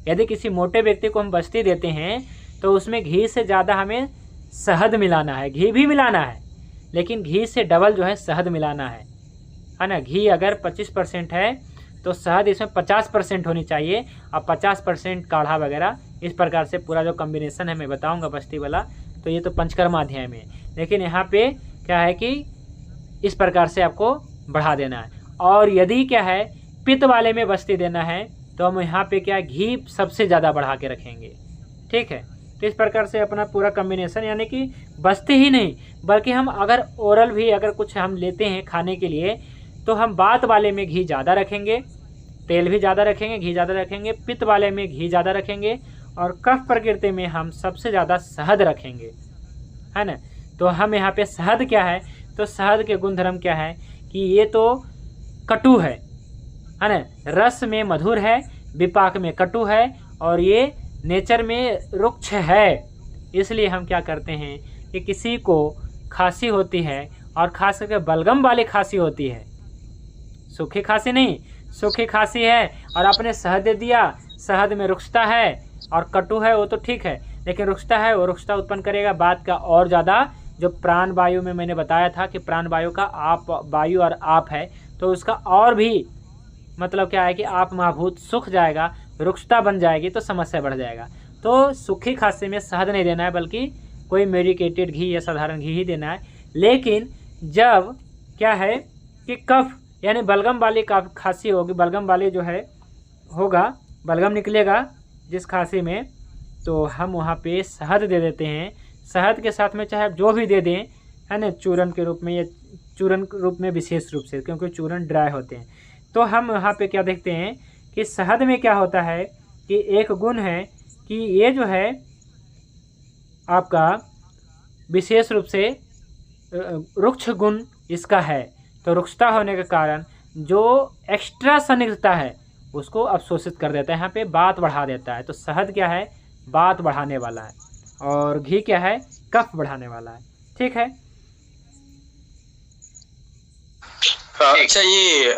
यदि किसी मोटे व्यक्ति को हम बस्ती देते हैं तो उसमें घी से ज़्यादा हमें शहद मिलाना है, घी भी मिलाना है, लेकिन घी से डबल जो है शहद मिलाना है ना। घी अगर 25% है तो शहद इसमें 50% होनी चाहिए, और 50% काढ़ा वगैरह, इस प्रकार से पूरा जो कॉम्बिनेशन है मैं बताऊंगा बस्ती वाला। तो ये तो पंचकर्मा अध्याय में, लेकिन यहाँ पे क्या है कि इस प्रकार से आपको बढ़ा देना है। और यदि क्या है पित्त वाले में बस्ती देना है तो हम यहाँ पे क्या घी सबसे ज़्यादा बढ़ा के रखेंगे। ठीक है, तो इस प्रकार से अपना पूरा कॉम्बिनेशन, यानी कि बस्ती ही नहीं बल्कि हम अगर ओरल भी अगर कुछ हम लेते हैं खाने के लिए तो हम बात वाले में घी ज़्यादा रखेंगे तेल भी ज़्यादा रखेंगे, घी ज़्यादा रखेंगे। पित्त वाले में घी ज़्यादा रखेंगे और कफ प्रकृति में हम सबसे ज़्यादा शहद रखेंगे, है ना। तो हम यहाँ पे शहद क्या है, तो शहद के गुणधर्म क्या है कि ये तो कटु है ना, रस में मधुर है, विपाक में कटु है और ये नेचर में रुक्ष है। इसलिए हम क्या करते हैं कि किसी को खांसी होती है और खास करके बलगम वाली खांसी होती है, सूखी खांसी नहीं, सूखी खांसी है और आपने शहद दे दिया, शहद में रुक्षता है और कटु है वो तो ठीक है, लेकिन रुक्षता है वो रुक्षता उत्पन्न करेगा बात का और ज़्यादा। जो प्राण वायु में मैंने बताया था कि प्राण वायु का आप वायु और आप है, तो उसका और भी मतलब क्या है कि आप महाभूत सूख जाएगा, रुक्षता बन जाएगी तो समस्या बढ़ जाएगा। तो सूखी खांसी में शहद नहीं देना है, बल्कि कोई मेडिकेटेड घी या साधारण घी ही देना है। लेकिन जब क्या है कि कफ यानी बलगम वाली खांसी होगी, बलगम वाली जो है होगा, बलगम निकलेगा जिस खांसी में, तो हम वहाँ पे शहद दे देते हैं। शहद के साथ में चाहे आप जो भी दे दें, है ना, चूरन के रूप में या चूरन के रूप में विशेष रूप से, क्योंकि चूरन ड्राई होते हैं। तो हम वहाँ पे क्या देखते हैं कि शहद में क्या होता है कि एक गुण है कि ये जो है आपका विशेष रूप से रुक्ष गुण इसका है। तो रुक्षता होने के कारण जो एक्स्ट्रा संदिग्धता है उसको अवशोषित कर देता है, यहाँ पे बात बढ़ा देता है। तो शहद क्या है, बात बढ़ाने वाला है, और घी क्या है, कफ बढ़ाने वाला है। ठीक है। अच्छा, ये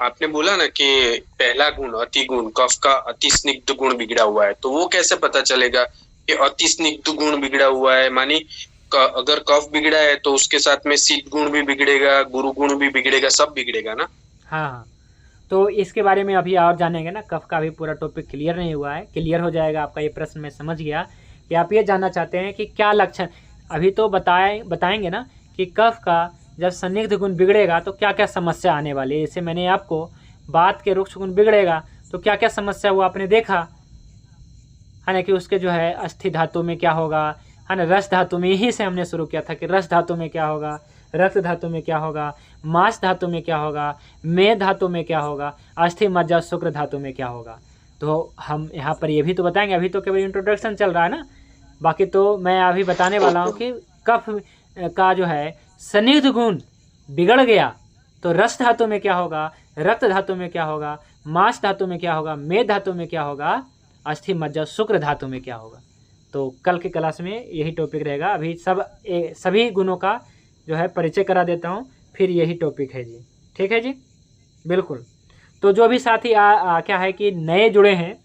आपने बोला ना कि पहला गुण अति गुण, कफ का अति स्निग्ध गुण बिगड़ा हुआ है, तो वो कैसे पता चलेगा कि अति स्निग्ध गुण बिगड़ा हुआ है? मानी अगर कफ बिगड़ा है तो उसके साथ में शीत गुण भी बिगड़ेगा, गुरु गुण भी बिगड़ेगा, सब बिगड़ेगा ना। हाँ, तो इसके बारे में अभी और जानेंगे ना। कफ का भी पूरा टॉपिक क्लियर नहीं हुआ है, क्लियर हो जाएगा आपका ये प्रश्न। मैं समझ गया कि आप ये जानना चाहते हैं कि क्या लक्षण, अभी तो बताएंगे ना कि कफ का जब संदिग्ध गुण बिगड़ेगा तो क्या क्या समस्या आने वाली है। जैसे मैंने आपको बात के रुक्ष गुण बिगड़ेगा तो क्या क्या समस्या वो आपने देखा है ना, कि उसके जो है अस्थि धातु में क्या होगा, है ना, रस धातु में, यही से हमने शुरू किया था कि रस धातु में क्या होगा, रक्त धातु में क्या होगा, मांस धातु में क्या होगा, मेद धातु में क्या होगा, अस्थि मज्जा शुक्र धातु में क्या होगा। तो हम यहाँ पर ये भी तो बताएंगे, अभी तो केवल इंट्रोडक्शन चल रहा है ना, बाकी तो मैं अभी बताने वाला हूँ कि कफ का जो है संदिग्ध गुण बिगड़ गया तो रस धातु में क्या होगा, रक्त धातु में क्या होगा, मांस धातु में क्या होगा, मेद धातु में क्या होगा, अस्थि मज्जा शुक्र धातु में क्या होगा। तो कल के क्लास में यही टॉपिक रहेगा। अभी सभी गुणों का जो है परिचय करा देता हूँ, फिर यही टॉपिक है जी। ठीक है जी, बिल्कुल। तो जो भी साथी क्या है कि नए जुड़े हैं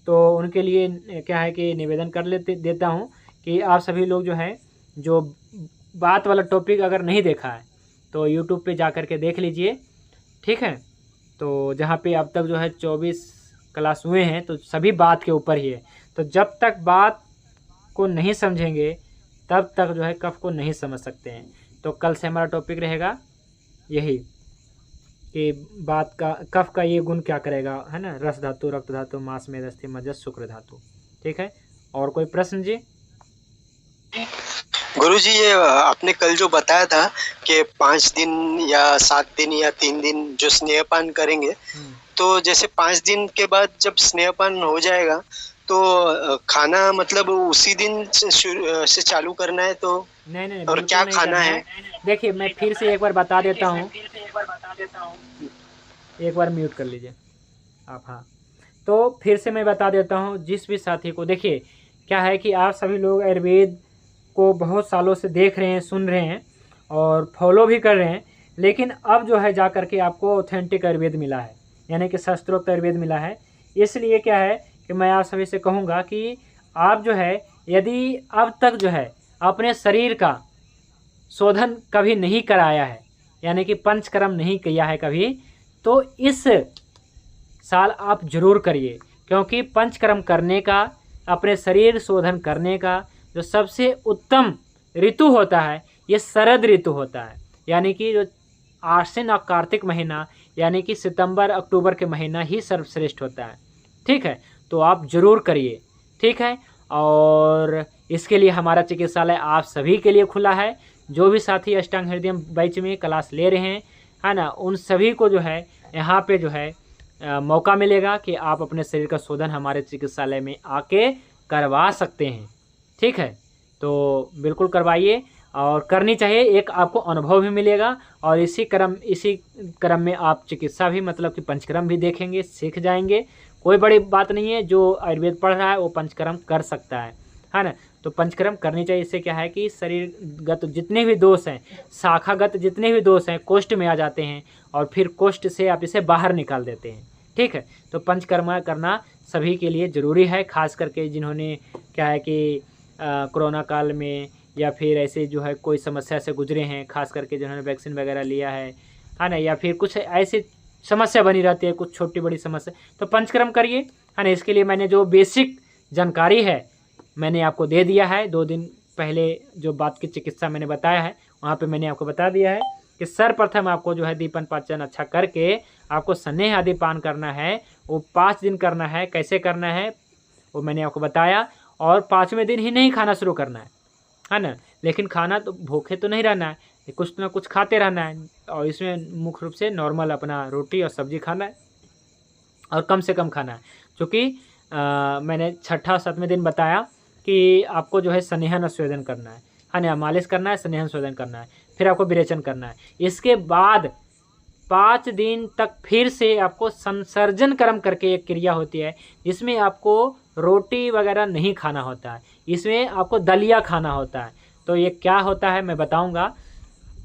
तो उनके लिए क्या है कि निवेदन कर देता हूँ कि आप सभी लोग जो है, जो बात वाला टॉपिक अगर नहीं देखा है तो यूट्यूब पे जा कर के देख लीजिए। ठीक है, तो जहाँ पे अब तक जो है 24 क्लास हुए हैं तो सभी बात के ऊपर ही है। तो जब तक बात को नहीं समझेंगे तब तक जो है कफ को नहीं समझ सकते हैं। तो कल से हमारा टॉपिक रहेगा यही कि बात का कफ का ये गुण क्या करेगा, है ना, रस धातु, रक्त धातु, मांस, मेद, अस्थि मज्जा शुक्र धातु। ठीक है, और कोई प्रश्न जी? गुरुजी, ये आपने कल जो बताया था कि 5 दिन या 7 दिन या 3 दिन जो स्नेहपान करेंगे, तो जैसे 5 दिन के बाद जब स्नेहपान हो जाएगा तो खाना मतलब उसी दिन से चालू करना है? तो नहीं, और क्या खाना है? देखिए, मैं फिर से एक बार बता देता हूँ, एक बार म्यूट कर लीजिए आप। हाँ, तो फिर से मैं बता देता हूँ जिस भी साथी को। देखिए क्या है कि आप सभी लोग आयुर्वेद को बहुत सालों से देख रहे हैं, सुन रहे हैं और फॉलो भी कर रहे हैं, लेकिन अब जो है जा कर के आपको ऑथेंटिक आयुर्वेद मिला है, यानी कि शास्त्रोक्त आयुर्वेद मिला है। इसलिए क्या है कि मैं आप सभी से कहूँगा कि आप जो है, यदि अब तक जो है अपने शरीर का शोधन कभी नहीं कराया है, यानी कि पंचकर्म नहीं किया है कभी, तो इस साल आप जरूर करिए। क्योंकि पंचकर्म करने का, अपने शरीर शोधन करने का जो सबसे उत्तम ऋतु होता है ये शरद ऋतु होता है, यानी कि जो आश्विन और कार्तिक महीना, यानी कि सितंबर अक्टूबर के महीना ही सर्वश्रेष्ठ होता है। ठीक है, तो आप जरूर करिए। ठीक है, और इसके लिए हमारा चिकित्सालय आप सभी के लिए खुला है। जो भी साथी अष्टांग हृदय बैच में क्लास ले रहे हैं, है ना, उन सभी को जो है यहाँ पे जो है मौका मिलेगा कि आप अपने शरीर का शोधन हमारे चिकित्सालय में आके करवा सकते हैं। ठीक है, तो बिल्कुल करवाइए और करनी चाहिए, एक आपको अनुभव भी मिलेगा और इसी क्रम में आप चिकित्सा भी मतलब कि पंचकर्म भी देखेंगे, सीख जाएंगे। कोई बड़ी बात नहीं है, जो आयुर्वेद पढ़ रहा है वो पंचकर्म कर सकता है ना। तो पंचकर्म करनी चाहिए। इससे क्या है कि शरीरगत जितने भी दोष हैं, शाखागत जितने भी दोष हैं, कोष्ठ में आ जाते हैं और फिर कोष्ठ से आप इसे बाहर निकाल देते हैं। ठीक है, तो पंचकर्म करना सभी के लिए ज़रूरी है, खास करके जिन्होंने क्या है कि कोरोना काल में या फिर ऐसे जो है कोई समस्या से गुजरे हैं, खास करके जिन्होंने वैक्सीन वगैरह लिया है ना, या फिर कुछ ऐसी समस्या बनी रहती है, कुछ छोटी बड़ी समस्या, तो पंचकर्म करिए, है ना। इसके लिए मैंने जो बेसिक जानकारी है मैंने आपको दे दिया है। 2 दिन पहले जो बात की चिकित्सा मैंने बताया है वहाँ पे मैंने आपको बता दिया है कि सर्वप्रथम आपको जो है दीपन पाचन अच्छा करके आपको स्नेह आदि पान करना है, वो 5 दिन करना है। कैसे करना है वो मैंने आपको बताया, और 5वें दिन ही नहीं खाना शुरू करना है ना। लेकिन खाना तो भूखे तो नहीं रहना है, कुछ ना कुछ खाते रहना है, और इसमें मुख्य रूप से नॉर्मल अपना रोटी और सब्जी खाना है और कम से कम खाना है। क्योंकि मैंने 6ठा और 7वें दिन बताया कि आपको जो है स्नेहन स्वेदन करना है ना, मालिश करना है, स्नेहन स्वेदन करना है, फिर आपको विरेचन करना है। इसके बाद 5 दिन तक फिर से आपको संसर्जन कर्म करके एक क्रिया होती है, जिसमें आपको रोटी वगैरह नहीं खाना होता है, इसमें आपको दलिया खाना होता है। तो ये क्या होता है मैं बताऊंगा।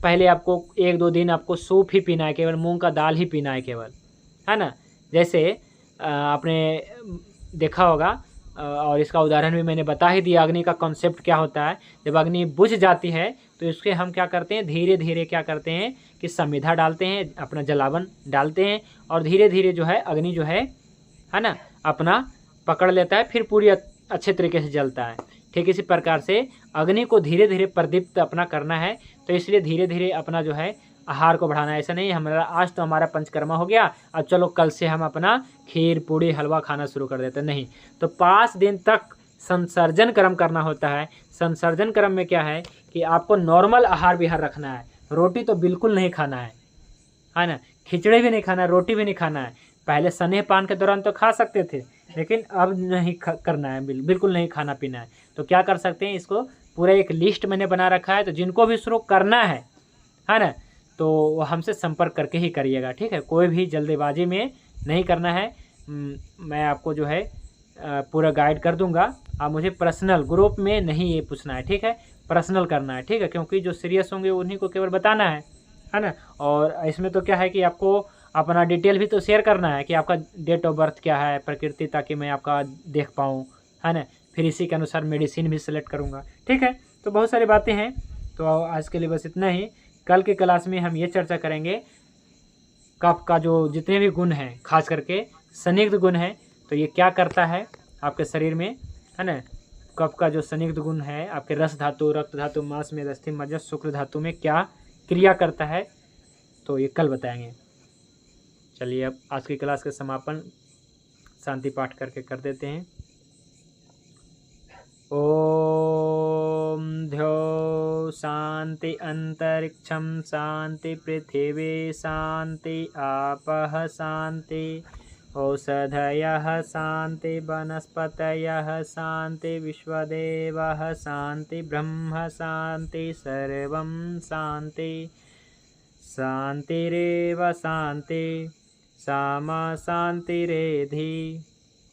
पहले आपको 1-2 दिन आपको सूप ही पीना है, केवल मूंग का दाल ही पीना है केवल, है ना। जैसे आपने देखा होगा और इसका उदाहरण भी मैंने बता ही दिया, अग्नि का कॉन्सेप्ट क्या होता है। जब अग्नि बुझ जाती है तो इसके हम क्या करते हैं, धीरे धीरे क्या करते हैं कि संविधा डालते हैं, अपना जलावन डालते हैं, और धीरे धीरे जो है अग्नि जो है ना अपना पकड़ लेता है, फिर पूरी अच्छे तरीके से जलता है। ठीक इसी प्रकार से अग्नि को धीरे धीरे प्रदीप्त अपना करना है, तो इसलिए धीरे धीरे अपना जो है आहार को बढ़ाना है। ऐसा नहीं हमारा आज तो हमारा पंचकर्मा हो गया, अब चलो कल से हम अपना खीर पूड़ी हलवा खाना शुरू कर देते, नहीं। तो 5 दिन तक संसर्जन कर्म करना होता है। संसर्जन कर्म में क्या है कि आपको नॉर्मल आहार विहार रखना है, रोटी तो बिल्कुल नहीं खाना है ना, खिचड़ी भी नहीं खाना है, रोटी भी नहीं खाना है। पहले स्नेह पान के दौरान तो खा सकते थे, लेकिन अब नहीं करना है, बिल्कुल नहीं खाना पीना है। तो क्या कर सकते हैं, इसको पूरा एक लिस्ट मैंने बना रखा है, तो जिनको भी शुरू करना है ना, तो वो हमसे संपर्क करके ही करिएगा। ठीक है, कोई भी जल्दबाजी में नहीं करना है। मैं आपको जो है पूरा गाइड कर दूंगा। आप मुझे पर्सनल ग्रुप में नहीं ये पूछना है, ठीक है, पर्सनल करना है। ठीक है, क्योंकि जो सीरियस होंगे उन्हीं को केवल बताना है ना। और इसमें तो क्या है कि आपको अपना डिटेल भी तो शेयर करना है कि आपका डेट ऑफ बर्थ क्या है, प्रकृति, ताकि मैं आपका देख पाऊँ, है ना। फिर इसी के अनुसार मेडिसिन भी सिलेक्ट करूँगा। ठीक है, तो बहुत सारी बातें हैं। तो आज के लिए बस इतना ही। कल की क्लास में हम ये चर्चा करेंगे कफ का जो जितने भी गुण हैं, खास करके संदिग्ध गुण है, तो ये क्या करता है आपके शरीर में, है ना। कफ का जो संदिग्ध गुण है आपके रस धातु, रक्त धातु, मांस में अस्थि मज्जा शुक्र धातु में क्या क्रिया करता है, तो ये कल बताएंगे। चलिए अब आज की क्लास का समापन शांति पाठ करके कर देते हैं। ओम ध्यो शांति अंतरिक्षम शांति पृथिवी शांति आपः शांति औषधयः शांति वनस्पतयः शांति विश्वदेवः शांति ब्रह्म शांति सर्वं शांति शांतिरेव शांति सामा शांतिरेधि।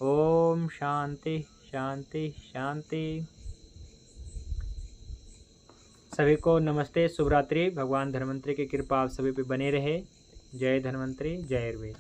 ओम शांति शांति शांति। सभी को नमस्ते, शुभ रात्रि। भगवान धन्वंतरि की कृपा आप सभी पे बने रहे। जय धन्वंतरि, जय आयुर्वेद।